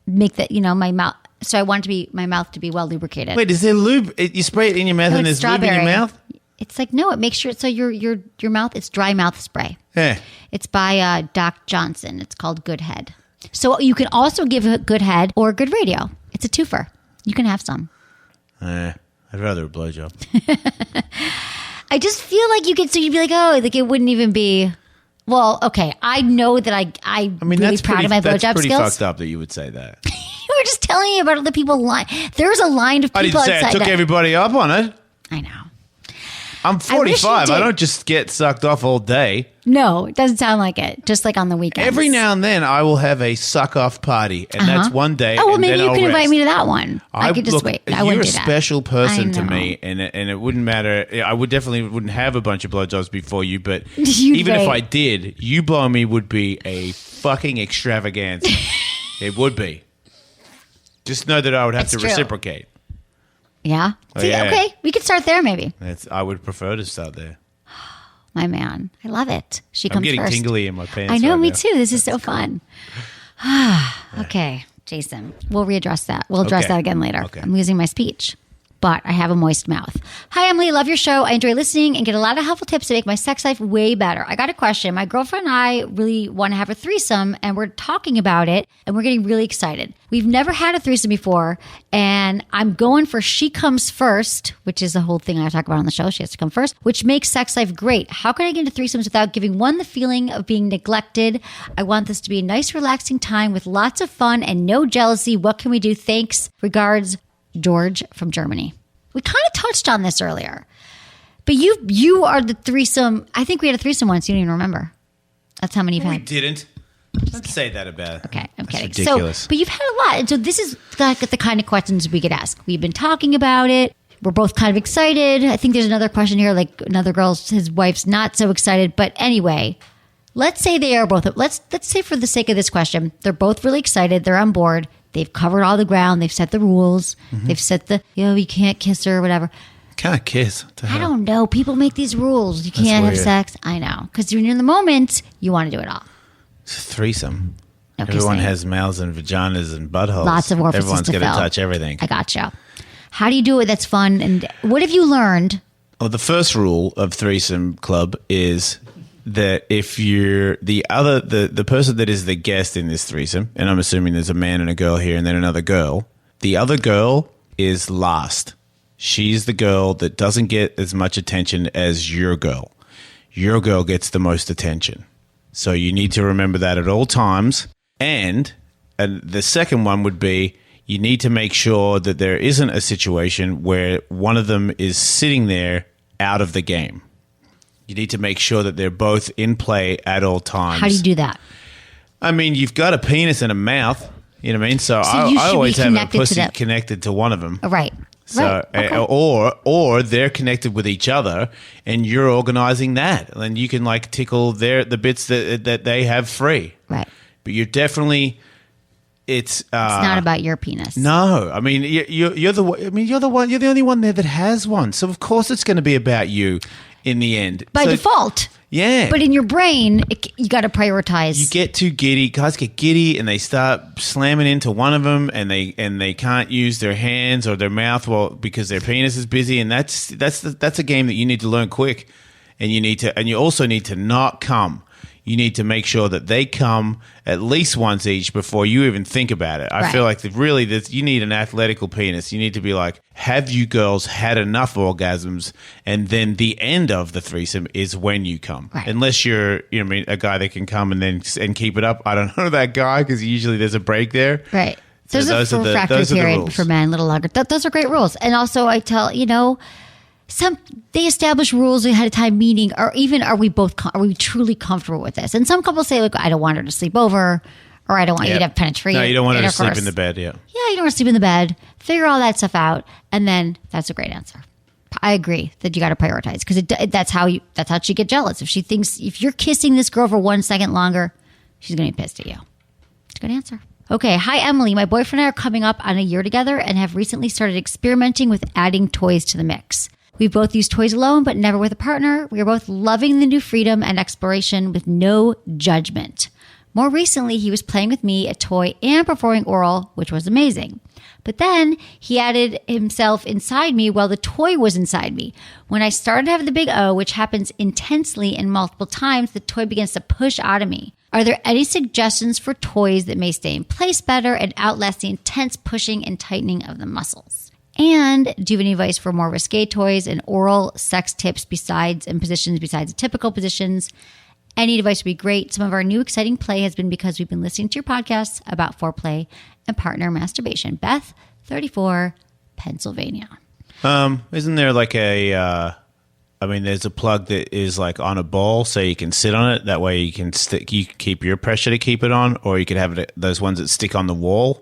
make that my mouth. So I want my mouth to be well lubricated. Wait, is there lube? You spray it in your mouth and there's lube in your mouth? It's like no. It makes sure so your mouth. It's dry mouth spray. Yeah. It's by Doc Johnson. It's called Good Head. So you can also give a Good Head or Good Radio. It's a twofer. You can have some. I'd rather a blowjob. I just feel like you'd be like, oh, like it wouldn't even be. Well, okay. I know that I'm really that's proud of my blowjob skills. That's pretty fucked up that you would say that. You were just telling me about other people line. There's a line of people I didn't say I took everybody up on it. I know. I'm 45. I don't just get sucked off all day. No, it doesn't sound like it. Just like on the weekends. Every now and then I will have a suck off party, and that's one day. Oh, well, and maybe then you I'll can rest. invite me to that one. I could just wait. I You're wouldn't a do that. special person to I know. me, and it wouldn't matter. I would definitely wouldn't have a bunch of blowjobs before you, but You'd even if wait. I did, you blowing me would be a fucking extravaganza. It would be. Just know that I would have to true. reciprocate. Yeah. Oh, See, yeah. okay. We could start there maybe. I would prefer to start there. My man. I love it. She I'm comes getting first. tingly in my pants. I know, right me now. too. This is so fun. Okay, Jason, we'll readdress that. We'll address Okay. that again later. Okay. I'm losing my speech, but I have a moist mouth. Hi, Emily. Love your show. I enjoy listening and get a lot of helpful tips to make my sex life way better. I got a question. My girlfriend and I really want to have a threesome, and we're talking about it, and we're getting really excited. We've never had a threesome before, and I'm going for she comes first, which is the whole thing I talk about on the show. She has to come first, which makes sex life great. How can I get into threesomes without giving one the feeling of being neglected? I want this to be a nice, relaxing time with lots of fun and no jealousy. What can we do? Thanks. Regards, George from Germany. We kind of touched on this earlier, but you are the threesome. I think we had a threesome once. You don't even remember. That's how many you've We had. didn't. Don't say that about it. Okay, I'm That's kidding. ridiculous. So, but you've had a lot. And so this is like the kind of questions we could ask. We've been talking about it. We're both kind of excited. I think there's another question here, like another girl's, his wife's not so excited. But anyway, let's say they are both, let's say for the sake of this question, they're both really excited. They're on board. They've covered all the ground. They've set the rules. Mm-hmm. They've set the, you can't kiss her or whatever. Can't kiss. What the I hell? don't know. People make these rules. You can't have weird. sex. I know. Because when you're in the moment, you want to do it all. It's a threesome. No Everyone kissing. has mouths and vaginas and buttholes. Lots of orifices Everyone's to going to fill. touch everything. I gotcha. How do you do it that's fun? And what have you learned? Well, the first rule of threesome club is that if you're the person that is the guest in this threesome, and I'm assuming there's a man and a girl here and then another girl, the other girl is last. She's the girl that doesn't get as much attention as your girl. Your girl gets the most attention. So you need to remember that at all times. And the second one would be you need to make sure that there isn't a situation where one of them is sitting there out of the game. You need to make sure that they're both in play at all times. How do you do that? I mean, you've got a penis and a mouth. You know what I mean? So you I should be always have a connected to pussy that. connected to one of them. Right. So, right. Okay. or they're connected with each other, and you're organizing that, and you can like tickle the bits that they have free. Right. But you're definitely it's not about your penis. no. I mean, you're the one. I mean, you're the one. You're the only one there that has one. So of course it's going to be about you in the end. By So- default. Yeah. But in your brain, you got to prioritize. You get too giddy. Guys get giddy, and they start slamming into one of them, and they can't use their hands or their mouth because their penis is busy, and that's a game that you need to learn quick, and you also need to not come. you need to make sure that they come at least once each before you even think about it. I feel like you need an athletical penis. You need to be like, have you girls had enough orgasms? And then the end of the threesome is when you come. Right. Unless you're, a guy that can come and keep it up. I don't know that guy because usually there's a break there. Right. So There's a refractory period for men, a little longer. Those are great rules. And also I tell, they establish rules ahead of time, meaning, or even are we truly comfortable with this? And some couples say, look, I don't want her to sleep over, or I don't want you to have penetration. No, you don't want her to sleep in the bed, yeah. Yeah, you don't want to sleep in the bed. Figure all that stuff out, and then that's a great answer. I agree that you got to prioritize because that's how she get jealous. If you're kissing this girl for 1 second longer, she's going to be pissed at you. It's a good answer. Okay. Hi, Emily. My boyfriend and I are coming up on a year together and have recently started experimenting with adding toys to the mix. We both use toys alone, but never with a partner. We are both loving the new freedom and exploration with no judgment. More recently, he was playing with me, a toy, and performing oral, which was amazing. But then he added himself inside me while the toy was inside me. When I started to have the big O, which happens intensely and multiple times, the toy begins to push out of me. Are there any suggestions for toys that may stay in place better and outlast the intense pushing and tightening of the muscles? And do you have any advice for more risque toys and oral sex tips besides the typical positions? Any advice would be great. Some of our new exciting play has been because we've been listening to your podcasts about foreplay and partner masturbation. Beth, 34, Pennsylvania. Isn't there like there's a plug that is like on a ball so you can sit on it. That way you can keep your pressure to keep it on, or you could have those ones that stick on the wall.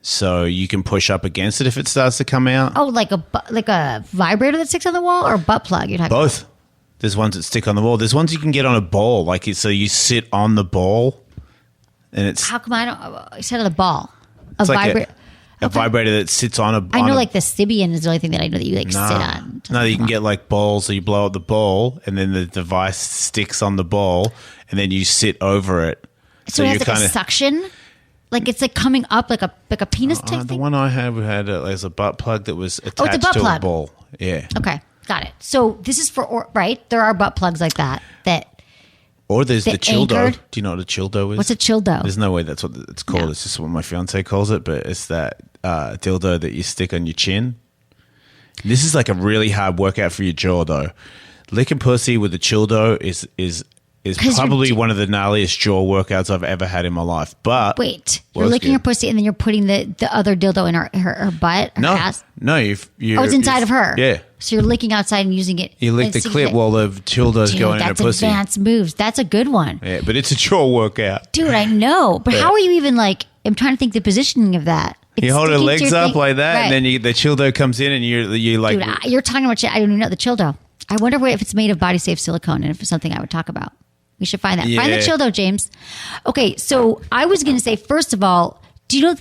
So you can push up against it if it starts to come out. Oh, like a vibrator that sticks on the wall, or a butt plug? You're talking both. About? There's ones that stick on the wall. There's ones you can get on a ball, so you sit on the ball, and it's. How come I don't? Sit on the ball. A vibrator that sits on a. I know, like the Sibian is the only thing that I know that you sit on. No, you can get like balls, so you blow up the ball, and then the device sticks on the ball, and then you sit over it. So it has like a suction. Like it's like coming up like a penis type thing? The one I had as a butt plug that was attached to a ball. Yeah. Okay, got it. So this is right? There are butt plugs like that. Or there's the childo. Anchored. Do you know what a childo is? What's a childo? There's no way that's what it's called. No. It's just what my fiance calls it, but it's that dildo that you stick on your chin. This is like a really hard workout for your jaw, though. Licking pussy with a childo is probably one of the gnarliest jaw workouts I've ever had in my life. But wait, you're licking her pussy and then you're putting the other dildo in her butt, her ass? No, it's inside of her. Yeah. So you're licking outside and using it. You lick the clip while the dildo's going in her pussy. That's advanced moves. That's a good one. Yeah, but it's a jaw workout. Dude, I know. But how are you even I'm trying to think the positioning of that. You hold her legs up like that, right. And then the dildo comes in and you like... Dude, you're talking about I don't even know the dildo. I wonder if it's made of body safe silicone and if it's something I would talk about. We should find that. Yeah. Find the dildo, James. Okay, so I was going to say, first of all, do you know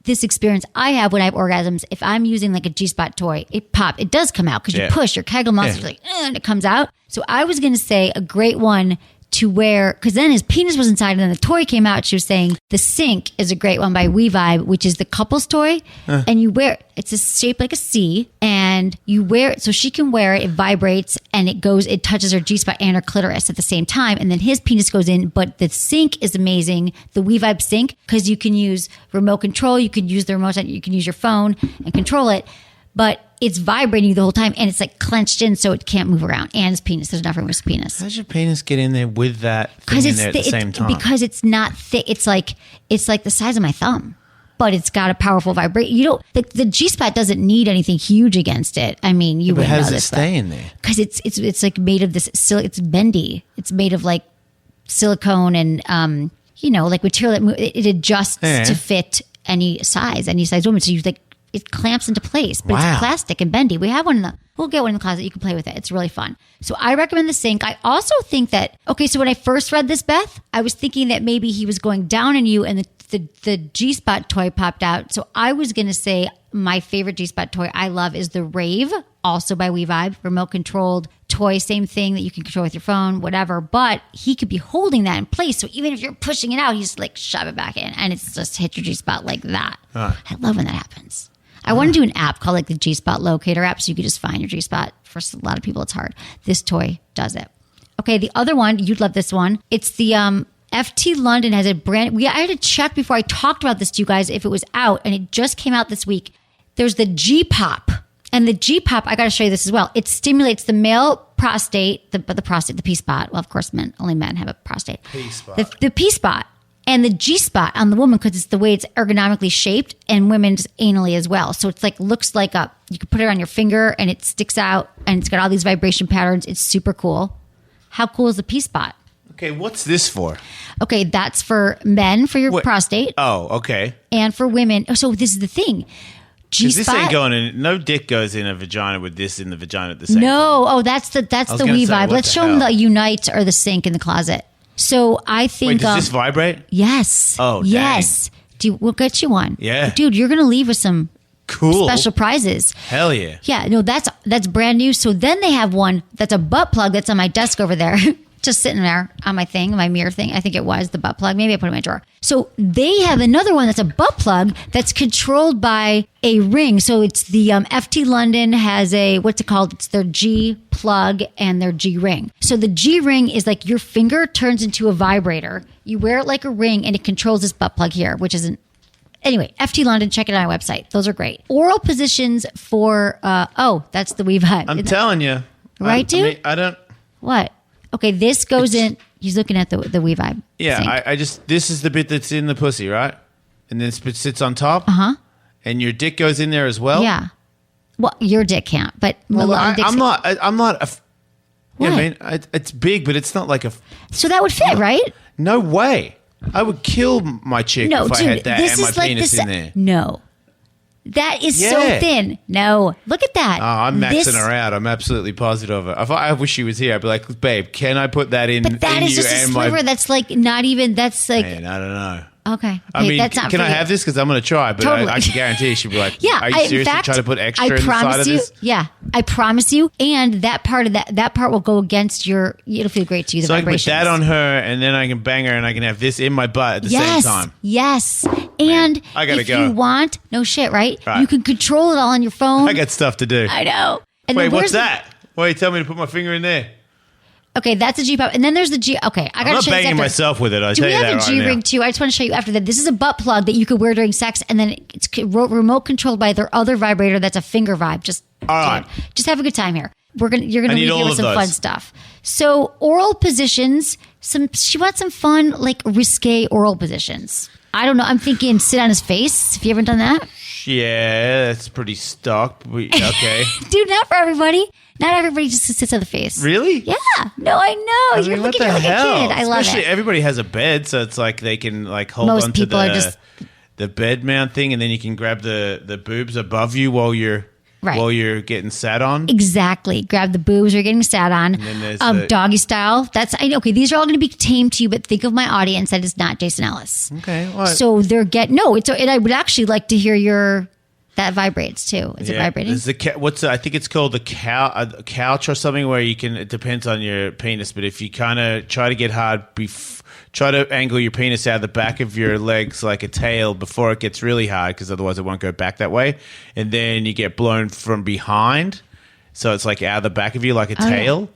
this experience I have when I have orgasms? If I'm using like a G-spot toy, it does come out because you push your Kegel muscles, and it comes out. So I was going to say a great one to wear, because then his penis was inside and then the toy came out. She was saying the Sink is a great one by WeVibe, which is the couple's toy. And you wear it. It's shaped like a C, and you wear it so she can wear it. It vibrates and it touches her G-spot and her clitoris at the same time. And then his penis goes in. But the Sink is amazing, the WeVibe Sink, because you can use remote control. You can use the remote, you can use your phone and control it. But it's vibrating the whole time, and it's like clenched in so it can't move around. And his penis, there's nothing with his penis. How's your penis get in there with that thing in there at the same time? Because it's not thick. It's like the size of my thumb, but it's got a powerful vibration. The G-spot doesn't need anything huge against it. I mean, you wouldn't know this. But how does it stay in there? Because it's like made of this. It's bendy. It's made of like silicone and like material that it adjusts to fit any size woman. So you it clamps into place, but it's plastic and bendy. We have one we'll get one in the closet. You can play with it. It's really fun. So I recommend the Sink. I also think that, so when I first read this, Beth, I was thinking that maybe he was going down on you and the G-spot toy popped out. So I was going to say my favorite G-spot toy I love is the Rave, also by WeVibe, remote controlled toy, same thing that you can control with your phone, whatever. But he could be holding that in place. So even if you're pushing it out, he's like shove it back in and it's just hit your G-spot like that. I love when that happens. I want to do an app called like the G-spot locator app so you could just find your G-spot. For a lot of people, it's hard. This toy does it. Okay, the other one, you'd love this one. It's the FT London has a brand. I had to check before I talked about this to you guys if it was out, and it just came out this week. There's the G-pop. And the G-pop, I got to show you this as well. It stimulates the male prostate, the P-spot. Well, of course, only men have a prostate. P-spot. The P-spot and the G-spot on the woman because it's the way it's ergonomically shaped, and women's anally as well. So it's like looks like you can put it on your finger and it sticks out, and it's got all these vibration patterns. It's super cool. How cool is the P-spot? Okay, what's this for? Okay, that's for men for your prostate. Oh, okay. And for women. So this is the thing. Because this ain't going in. No dick goes in a vagina with this in the vagina at the same time. No, that's the Wii vibe. Let's show them the Unite or the sink in the closet. So I think. Wait, does this vibrate? Yes. Oh, yes. We'll get you one. Yeah, dude, you're gonna leave with some cool special prizes. Hell yeah. Yeah, no, that's brand new. So then they have one that's a butt plug that's on my desk over there. Just sitting there on my mirror thing. I think it was the butt plug. Maybe I put it in my drawer. So they have another one that's a butt plug that's controlled by a ring. So it's the FT London has what's it called? It's their G plug and their G ring. So the G ring is like your finger turns into a vibrator. You wear it like a ring and it controls this butt plug here, which isn't. Anyway, FT London, check it out on our website. Those are great. Oral positions for, that's the Wii vibe. I'm telling you. Right, dude? I mean, I don't. What? Okay, this goes in. He's looking at the Wii vibe. Yeah, I just, this is the bit that's in the pussy, right? And then it sits on top. Uh-huh. And your dick goes in there as well? Yeah. Well, your dick can't, but a lot of dicks I'm not a. What? Yeah, I mean, it's big, but it's not like a. So that would fit, right? No way. I would kill my chick if I had that and my penis in there. No. That is so Yeah. thin. No. Look at that. Oh, I'm maxing her out. I'm absolutely positive of it. If I wish she was here, I'd be like, babe, can I put that in? But that in is you just a and sliver my... that's like not even, that's like. Man, I don't know. Okay. I Hey, mean, that's not can for I you. have this? Because I'm going to try, but Totally. I can guarantee she'll be like, Yeah, are you in seriously fact, trying to put extra I in the side promise of you, this? Yeah, I promise you. And that part of that part will go against your. It'll feel great to you. The So I can put vibrations. that on her, and then I can bang her, and I can have this in my butt at the same time. Yes. And I gotta if go. you want, no shit, right? Right. You can control it all on your phone. I got stuff to do. I know. And Wait, then what's where's the- that? Why you tell me to put my finger in there? Okay, that's a G-pop. And then there's the G. Okay, I I'm got to not show you this banging after. myself with it. I Do tell we you that have a right G-ring now. too? I just want to show you after that. This is a butt plug that you could wear during sex, and then it's remote controlled by their other vibrator that's a finger vibe. Just, All right. just have a good time here. You're gonna I leave need here all with of some those. fun stuff. So oral positions. She wants some fun, like risque oral positions. I don't know. I'm thinking sit on his face. Have you ever done that? Yeah, that's pretty stock. Okay. Dude, not for everybody. Not everybody just sits on the face. Really? Yeah. No, I know. I You're mean, what looking the like hell? a kid. I love Especially it. everybody has a bed, so it's like they can like hold Most onto people are just- the bed mount thing, and then you can grab the boobs above you while you're getting sat on. Exactly. Grab the boobs you're getting sat on. then there's the- Doggy style. Okay, these are all going to be tame to you, but think of my audience that is not Jason Ellis. Okay. What? So they're and I would actually like to hear that vibrates too. Is it vibrating? There's the I think it's called the couch or something where you can. It depends on your penis, but if you kind of try to get hard, try to angle your penis out of the back of your legs like a tail before it gets really hard, because otherwise it won't go back that way, and then you get blown from behind, so it's like out of the back of you like a tail.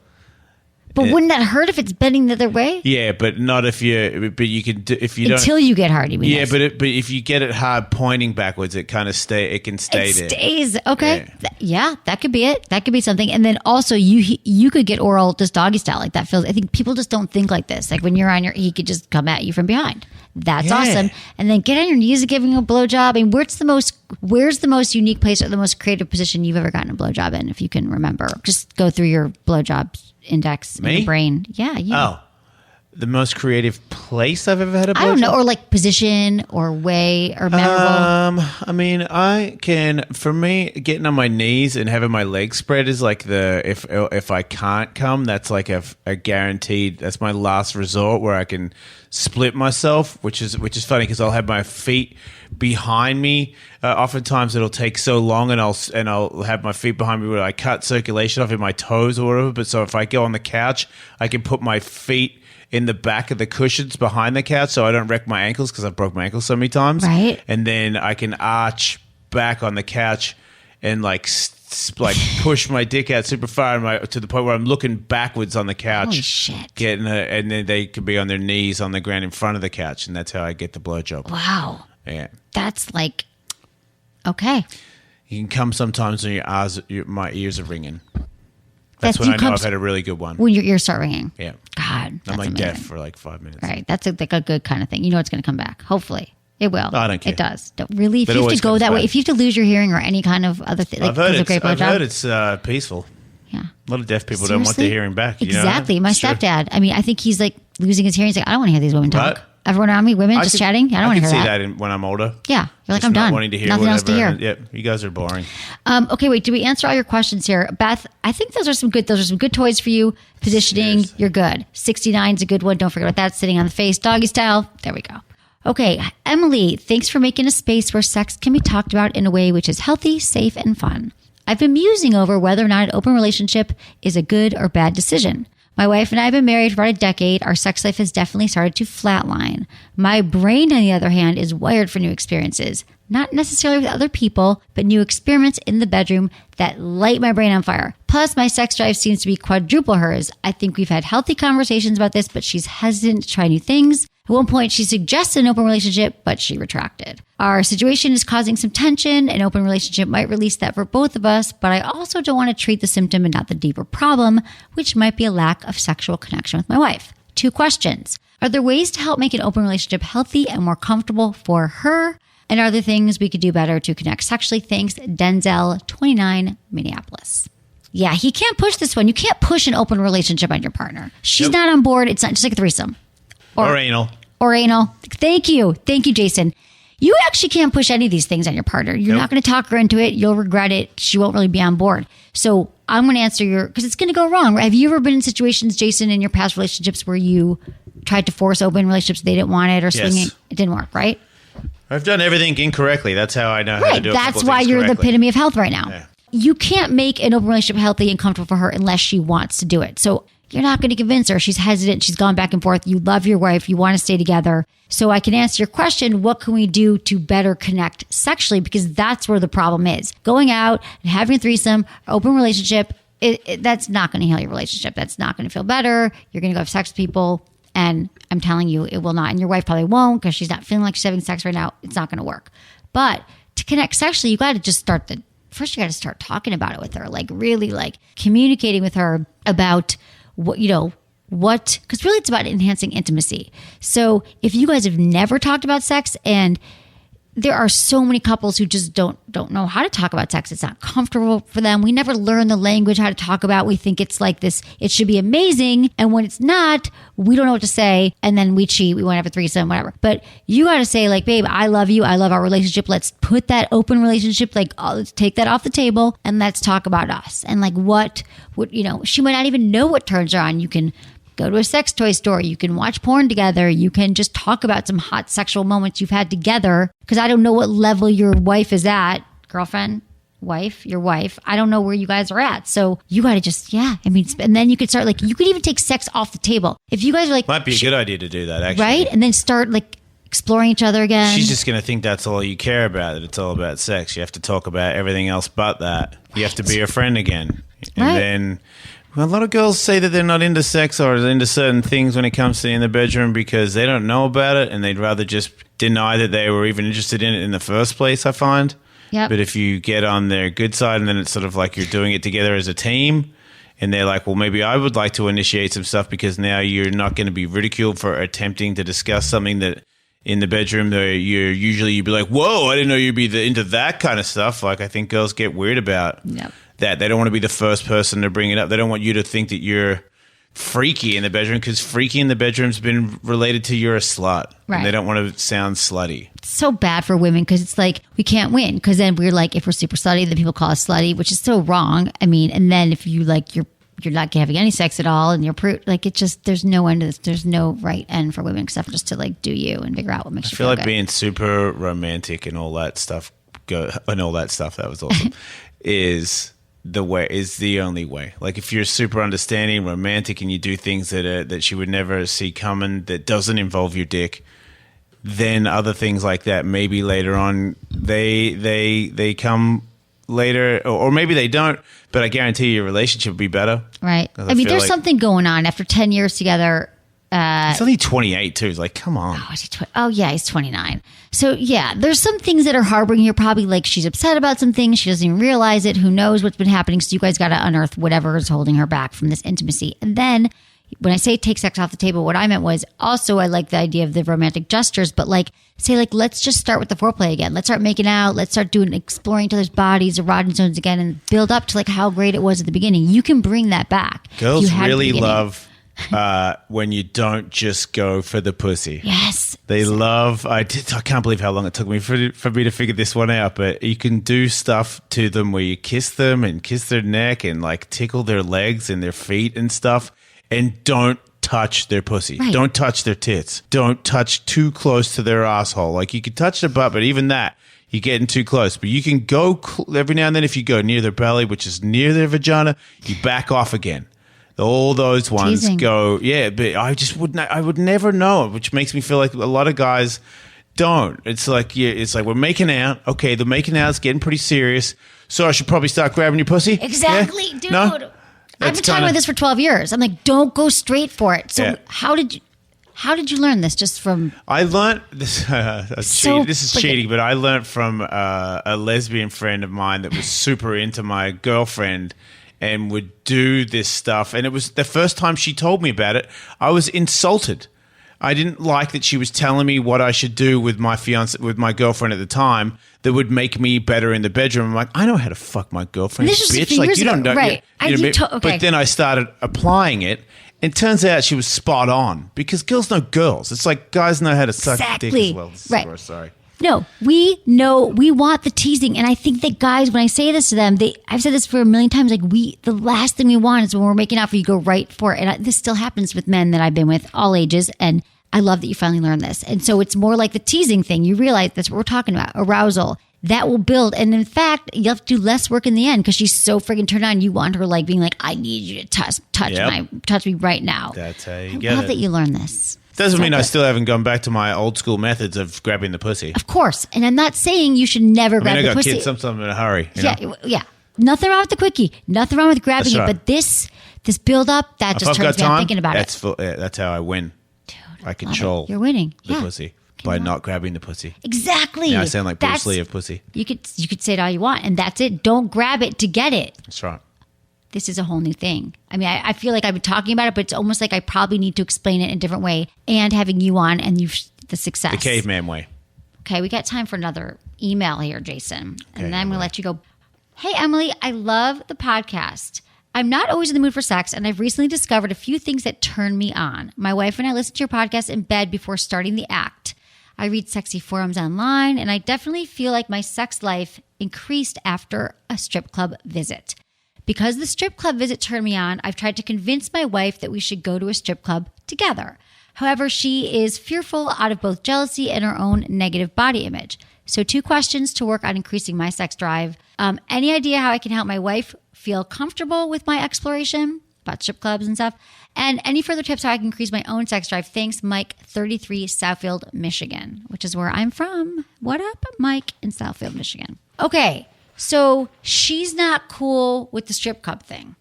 But wouldn't that hurt if it's bending the other way? Yeah, but not if you. But you can if you Until don't. you get hard, you mean? Yeah, yes. but if you get it hard pointing backwards, it kind of It can stay it there. stays. Okay. Yeah. Yeah, that could be it. That could be something. And then also you could get oral just doggy style. Like that feels, I think people just don't think like this. Like when you're on he could just come at you from behind. That's Yeah. awesome. And then get on your knees and giving a blowjob. And where's the most unique place or the most creative position you've ever gotten a blowjob in, if you can remember? Just go through your blowjob index in Me? your brain. Yeah. You. Oh, the most creative place I've ever had a blowjob? I don't know. Or like position or way or memorable. I mean, for me, getting on my knees and having my legs spread is like if I can't come, that's like a guaranteed, that's my last resort where I can split myself, which is funny because I'll have my feet behind me. Oftentimes it'll take so long, and I'll have my feet behind me where I cut circulation off in my toes or whatever. But so if I go on the couch, I can put my feet in the back of the cushions behind the couch so I don't wreck my ankles, because I've broke my ankles so many times. Right. And then I can arch back on the couch and like like push my dick out super far to the point where I'm looking backwards on the couch. Holy shit. And then they could be on their knees on the ground in front of the couch, and that's how I get the blowjob. Wow. Yeah. That's like, okay. You can come sometimes when my ears are ringing. That's when I know I've had a really good one. When your ears start ringing. Yeah. God. I'm like amazing. deaf for like 5 minutes. Right. That's like a good kind of thing. You know it's going to come back. Hopefully. It will. I don't care. It does. Don't really. If But you it have to always go comes that way, back. if you have to lose your hearing or any kind of other thing, like, I've heard blowjob, it's peaceful. Yeah. A lot of deaf people don't want their hearing back. Exactly. You know? My It's true. stepdad, I mean, I think he's like losing his hearing. He's like, I don't want to hear these women talk. Right. Everyone around me, women just chatting. I don't want to can hear see that. when I'm older. Yeah. You're like, Just I'm not done. wanting to hear Nothing else to hear. Yep. You guys are boring. Okay, wait. Did we answer all your questions here? Beth, I think those are some good toys for you. Positioning, Yes. you're good. 69 is a good one. Don't forget about that. Sitting on the face, doggy style. There we go. Okay, Emily, thanks for making a space where sex can be talked about in a way which is healthy, safe, and fun. I've been musing over whether or not an open relationship is a good or bad decision. My wife and I have been married for about a decade. Our sex life has definitely started to flatline. My brain, on the other hand, is wired for new experiences. Not necessarily with other people, but new experiments in the bedroom that light my brain on fire. Plus, my sex drive seems to be quadruple hers. I think we've had healthy conversations about this, but she's hesitant to try new things. At one point, she suggested an open relationship, but she retracted. Our situation is causing some tension. An open relationship might release that for both of us, but I also don't want to treat the symptom and not the deeper problem, which might be a lack of sexual connection with my wife. 2 questions. Are there ways to help make an open relationship healthy and more comfortable for her? And are there things we could do better to connect sexually? Thanks, Denzel, 29, Minneapolis. Yeah, he can't push this one. You can't push an open relationship on your partner. She's not on board. It's not just like a threesome. Or anal. Or anal. Thank you. Thank you, Jason. You actually can't push any of these things on your partner. You're not going to talk her into it. You'll regret it. She won't really be on board. So I'm going to answer because it's going to go wrong. Have you ever been in situations, Jason, in your past relationships where you tried to force open relationships, they didn't want it, or swinging? It didn't work, right? I've done everything incorrectly. That's how I know how to do it. That's why you're the epitome of health right now. Yeah. You can't make an open relationship healthy and comfortable for her unless she wants to do it. So you're not going to convince her. She's hesitant. She's gone back and forth. You love your wife. You want to stay together. So I can answer your question. What can we do to better connect sexually? Because that's where the problem is. Going out and having a threesome, open relationship, that's not going to heal your relationship. That's not going to feel better. You're going to go have sex with people. And I'm telling you, it will not. And your wife probably won't because she's not feeling like she's having sex right now. It's not going to work. But to connect sexually, you got to just first you got to start talking about it with her, like really like communicating with her about because really it's about enhancing intimacy. So if you guys have never talked about sex, and there are so many couples who just don't know how to talk about sex. It's not comfortable for them. We never learn the language how to talk about. We think it's like this, it should be amazing. And when it's not, we don't know what to say. And then we cheat. We want to have a threesome, whatever. But you got to say like, babe, I love you. I love our relationship. Let's put that open relationship, like let's take that off the table and let's talk about us. And like what she might not even know what turns her on. You can go to a sex toy store. You can watch porn together. You can just talk about some hot sexual moments you've had together. Because I don't know what level your wife is at. Girlfriend, wife, your wife. I don't know where you guys are at. So you got to just, and then you could start you could even take sex off the table. If you guys are might be a good idea to do that, actually. Right? And then start exploring each other again. She's just going to think that's all you care about, that it's all about sex. You have to talk about everything else but that. You have to be a friend again. And then... Well, a lot of girls say that they're not into sex or into certain things when it comes to in the bedroom because they don't know about it and they'd rather just deny that they were even interested in it in the first place, I find. Yep. But if you get on their good side and then it's sort of like you're doing it together as a team and they're like, well, maybe I would like to initiate some stuff because now you're not going to be ridiculed for attempting to discuss something that in the bedroom you'd be like, whoa, I didn't know you'd be into that kind of stuff. Like I think girls get weird about that. They don't want to be the first person to bring it up. They don't want you to think that you're freaky in the bedroom because freaky in the bedroom's been related to you're a slut. Right. And they don't want to sound slutty. It's so bad for women because it's like we can't win because then we're like, if we're super slutty, then people call us slutty, which is so wrong. I mean, and then if you you're not having any sex at all and you're it just there's no end to this. There's no right end for women except for just to do you and figure out what makes you feel like good. Being super romantic and all that stuff that was awesome is the only way. Like if you're super understanding, romantic, and you do things that she would never see coming, that doesn't involve your dick, then other things like that maybe later on they come later, or maybe they don't, but I guarantee your relationship will be better. Right. 'Cause I mean, feel there's like- something going on after 10 years together. He's only 28 too. It's like, come on. Oh, yeah, he's 29. So yeah, there's some things that are harboring here. Probably like she's upset about some things. She doesn't even realize it. Who knows what's been happening? So you guys got to unearth whatever is holding her back from this intimacy. And then when I say take sex off the table, what I meant was also I like the idea of the romantic gestures, but like say like, let's just start with the foreplay again. Let's start making out. Let's start exploring each other's bodies, erotic zones again, and build up to like how great it was at the beginning. You can bring that back. Girls really love when you don't just go for the pussy. Yes. They love, I can't believe how long it took me for me to figure this one out, but you can do stuff to them where you kiss them and kiss their neck and like tickle their legs and their feet and stuff, and don't touch their pussy. Right. Don't touch their tits. Don't touch too close to their asshole. Like you could touch their butt, but even that, you're getting too close. But you can go every now and then if you go near their belly, which is near their vagina, you back off again. All those ones Teasing. go, yeah, but I would never know, which makes me feel like a lot of guys don't. It's like, yeah, it's like we're making out. Okay, the making out's getting pretty serious. So I should probably start grabbing your pussy? Exactly, Yeah? dude. No? I've been talking about this for 12 years. I'm like, don't go straight for it. So Yeah. how did you learn this? Just from I learned this. So this is freaking- cheating, but I learned from a lesbian friend of mine that was super into my girlfriend and would do this stuff. And it was the first time she told me about it, I was insulted. I didn't like that she was telling me what I should do with my fiance, with my girlfriend at the time, that would make me better in the bedroom. I'm like, I know how to fuck my girlfriend, This was a bitch. few Like years you don't ago. know, Right. you know, Okay. But then I started applying it. And turns out she was spot on because girls know girls. It's like guys know how to suck dick Exactly. as well. This is Right. gross, sorry. No, we know we want the teasing, and I think that guys, when I say this to them, I've said this for a million times. Like the last thing we want is when we're making out for you, go right for it. And this still happens with men that I've been with, all ages, and I love that you finally learned this. And so it's more like the teasing thing. You realize that's what we're talking about, arousal. That will build, and in fact, you have to do less work in the end because she's so freaking turned on. You want her like being like, I need you to touch me right now. That's how you I get love it. that you learned this. Doesn't So mean I good. still haven't gone back to my old school methods of grabbing the pussy. Of course, and I'm not saying you should never I grab mean, I the got pussy. kids. Sometimes I'm in a hurry. You know? Yeah. Nothing wrong with the quickie. Nothing wrong with grabbing That's it. right. But this build up, that If just I've got turns me on time, thinking about it. that's how I win. Dude, I control You're winning. the Yeah. pussy by not grabbing the pussy. Exactly. Yeah, I sound like Bruce That's- Lee of pussy. You could say it all you want, and that's it. Don't grab it to get it. That's right. This is a whole new thing. I mean, I feel like I've been talking about it, but it's almost like I probably need to explain it in a different way. And having you on and the success. The caveman way. Okay, we got time for another email here, Jason. Okay, And then I'm going to let you go. Hey, Emily, I love the podcast. I'm not always in the mood for sex, and I've recently discovered a few things that turn me on. My wife and I listen to your podcast in bed before starting the act. I read sexy forums online, and I definitely feel like my sex life increased after a strip club visit. Because the strip club visit turned me on, I've tried to convince my wife that we should go to a strip club together. However, she is fearful out of both jealousy and her own negative body image. So 2 questions to work on increasing my sex drive. Any idea how I can help my wife feel comfortable with my exploration about strip clubs and stuff? And any further tips how I can increase my own sex drive? Thanks, Mike, 33, Southfield, Michigan, which is where I'm from. What up, Mike in Southfield, Michigan? Okay, so she's not cool with the strip club thing.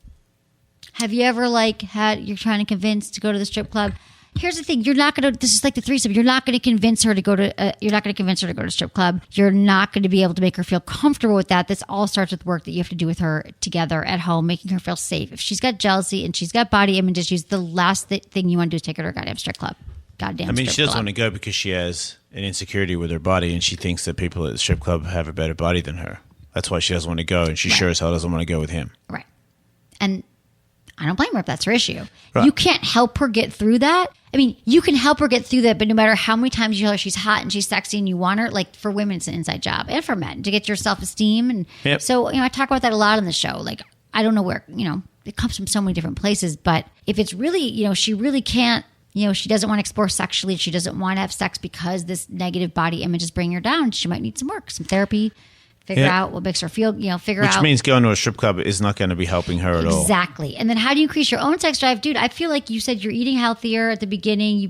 Have you ever you're trying to convince to go to the strip club? Here's the thing: this is like the threesome. You're not going to convince her to go to. You're not going to convince her to go to a strip club. You're not going to be able to make her feel comfortable with that. This all starts with work that you have to do with her together at home, making her feel safe. If she's got jealousy and she's got body image issues, the last thing you want to do is take her to a goddamn strip club. Goddamn. I mean, strip she doesn't club. want to go because she has an insecurity with her body, and she thinks that people at the strip club have a better body than her. That's why she doesn't want to go, and she sure as hell doesn't want to go with him. Right. And I don't blame her if that's her issue. Right. You can't help her get through that. I mean, you can help her get through that, but no matter how many times you tell her she's hot and she's sexy and you want her, like for women, it's an inside job, and for men to get your self-esteem. And Yep. so, I talk about that a lot on the show. Like, I don't know where, it comes from so many different places, but if it's really, she really can't, she doesn't want to explore sexually. She doesn't want to have sex because this negative body image is bringing her down. She might need some work, some therapy, figure Yeah. out what makes her feel, figure Which out. means going to a strip club is not going to be helping her at all. Exactly. And then how do you increase your own sex drive? Dude, I feel like you said you're eating healthier at the beginning. You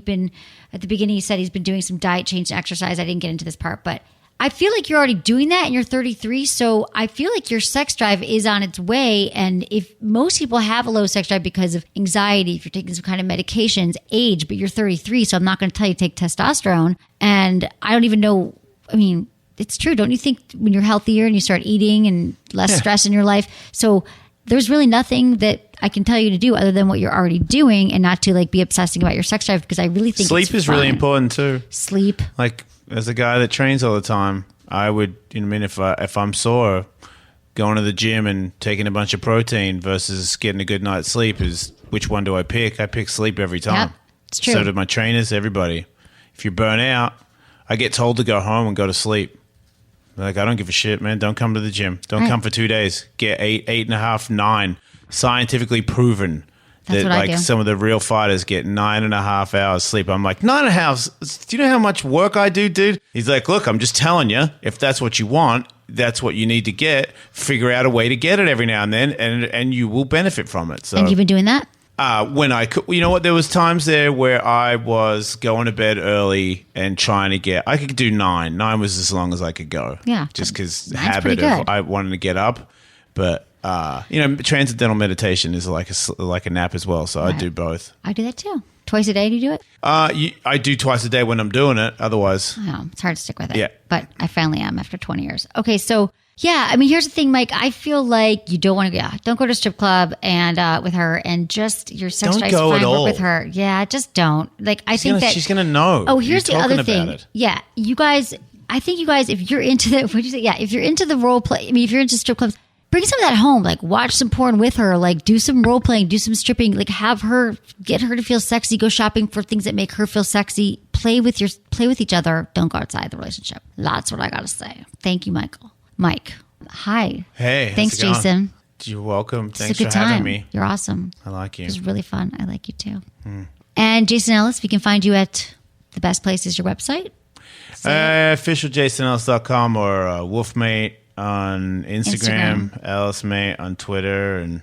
said he's been doing some diet change and exercise. I didn't get into this part, but I feel like you're already doing that and you're 33. So I feel like your sex drive is on its way. And if most people have a low sex drive because of anxiety, if you're taking some kind of medications, age, but you're 33. So I'm not going to tell you to take testosterone. And I don't even know. I mean, it's true. Don't you think when you're healthier and you start eating and less stress in your life? So there's really nothing that I can tell you to do other than what you're already doing and not to like be obsessing about your sex drive because I really think sleep is really important too. Sleep. Like as a guy that trains all the time, I would, if I'm sore, going to the gym and taking a bunch of protein versus getting a good night's sleep is which one do I pick? I pick sleep every time. Yep, it's true. So do my trainers, everybody. If you burn out, I get told to go home and go to sleep. Like, I don't give a shit, man. Don't come to the gym. Don't come for 2 days. Get 8.5, 9. Scientifically proven That's that what I like do. some of the real fighters get 9.5 hours sleep. I'm like, 9.5. Do you know how much work I do, dude? He's like, look, I'm just telling you, if that's what you want, that's what you need to get. Figure out a way to get it every now and then, and you will benefit from it. So, And you've been doing that? when I could, you know what? There was times there where I was going to bed early and trying to get. I could do 9. 9 was as long as I could go. Yeah, just because nine's habit pretty of good. I wanted to get up, but transcendental meditation is like a nap as well. So I do both. I do that too. Twice a day, do you do it? I do twice a day when I'm doing it. Otherwise, Oh, it's hard to stick with it. Yeah. But I finally am after 20 years. Okay, so yeah, I mean, here's the thing, Mike. I feel like you don't want to don't go to a strip club and with her and just your sex Don't drive's go fine, at but all. with her. Yeah, just don't. Like I think that she's gonna know. Oh, here's You're the other talking about thing. it. Yeah, you guys. I think you guys, if you're into the, what'd you say? Yeah, if you're into the role play. I mean, if you're into strip clubs, bring some of that home. Like watch some porn with her. Like do some role playing. Do some stripping. Like get her to feel sexy. Go shopping for things that make her feel sexy. Play with each other. Don't go outside the relationship. That's what I gotta say. Thank you, Michael. Mike. Hi. Hey, how's Thanks, it going? Jason. You're welcome. It's Thanks a good for having time. me. You're awesome. I like you. It was really fun. I like you too. And Jason Ellis, we can find you at the best place is your website. Officialjasonellis.com or Wolfmate on Instagram, Ellismate on Twitter, and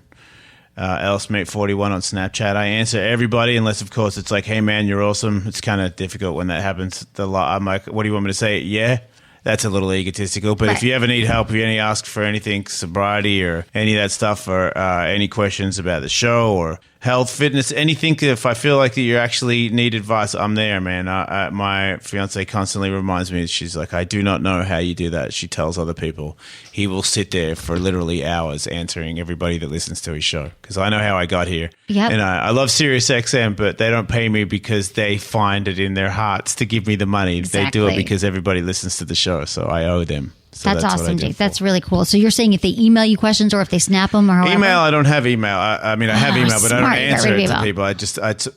Ellismate41 on Snapchat. I answer everybody unless, of course, it's like, hey, man, you're awesome. It's kind of difficult when that happens. I'm like, what do you want me to say? Yeah. That's a little egotistical. But if you ever need help, if you any ask for anything, sobriety or any of that stuff, or any questions about the show or health, fitness, anything, if I feel like that you actually need advice, I'm there, man. My fiance constantly reminds me, she's like, I do not know how you do that. She tells other people. He will sit there for literally hours answering everybody that listens to his show because I know how I got here. Yep. And I love SiriusXM, but they don't pay me because they find it in their hearts to give me the money. Exactly. They do it because everybody listens to the show, so I owe them. So That's what I awesome, do Jake. for. That's really cool. So you're saying if they email you questions or if they snap them or however? Email, I don't have email. I mean, I have email, but I don't smart. You got answer rid it of to email. people.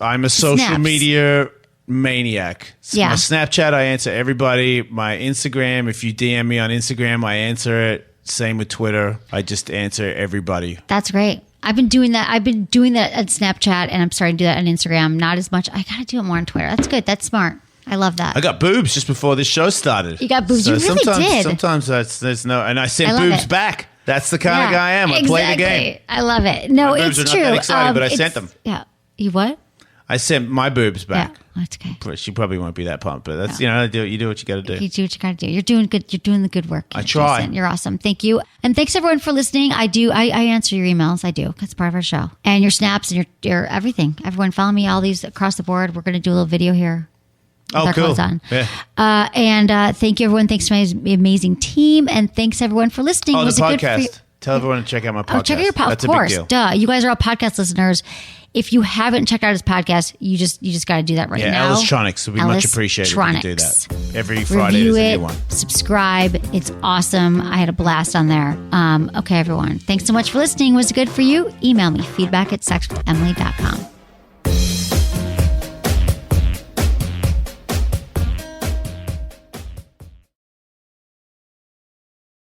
I'm a social Snaps. media maniac. Yeah. My Snapchat, I answer everybody. My Instagram, if you DM me on Instagram, I answer it. Same with Twitter. I just answer everybody. That's great. I've been doing that. I've been doing that at Snapchat and I'm starting to do that on Instagram. Not as much. I got to do it more on Twitter. That's good. That's smart. I love that. I got boobs just before this show started. You got boobs. You really did. Sometimes there's no, and I sent I love boobs it. back. That's the kind of guy I am. I play the game. I love it. No, My boobs it's are not true. that exciting, but I it's- sent them. Yeah. You what? I sent my boobs back. Yeah. That's okay. But she probably won't be that pumped, but that's, No. you do what you got to do. You do what you got to do. You're doing good. You're doing the good work. I try. Jason. You're awesome. Thank you. And thanks everyone for listening. I answer your emails. I do. That's part of our show. And your snaps and your everything. Everyone follow me, all these across the board. We're going to do a little video here. With Oh, our cool. clothes on. Yeah. And thank you everyone. Thanks to my amazing team. And thanks everyone for listening. Oh, Was the it good for you? podcast. Tell everyone to check out my podcast. Oh, check out your podcast. That's Of a big course. deal. Duh. You guys are all podcast listeners. If you haven't checked out his podcast, you just got to do that right Yeah, now. Ellis-tronics would be much appreciated if you could do Ellis-tronics. that. Every Friday Review there's a it, new one. subscribe. It's awesome. I had a blast on there. Okay, everyone. Thanks so much for listening. Was it good for you? Email me, feedback@sexwithemily.com.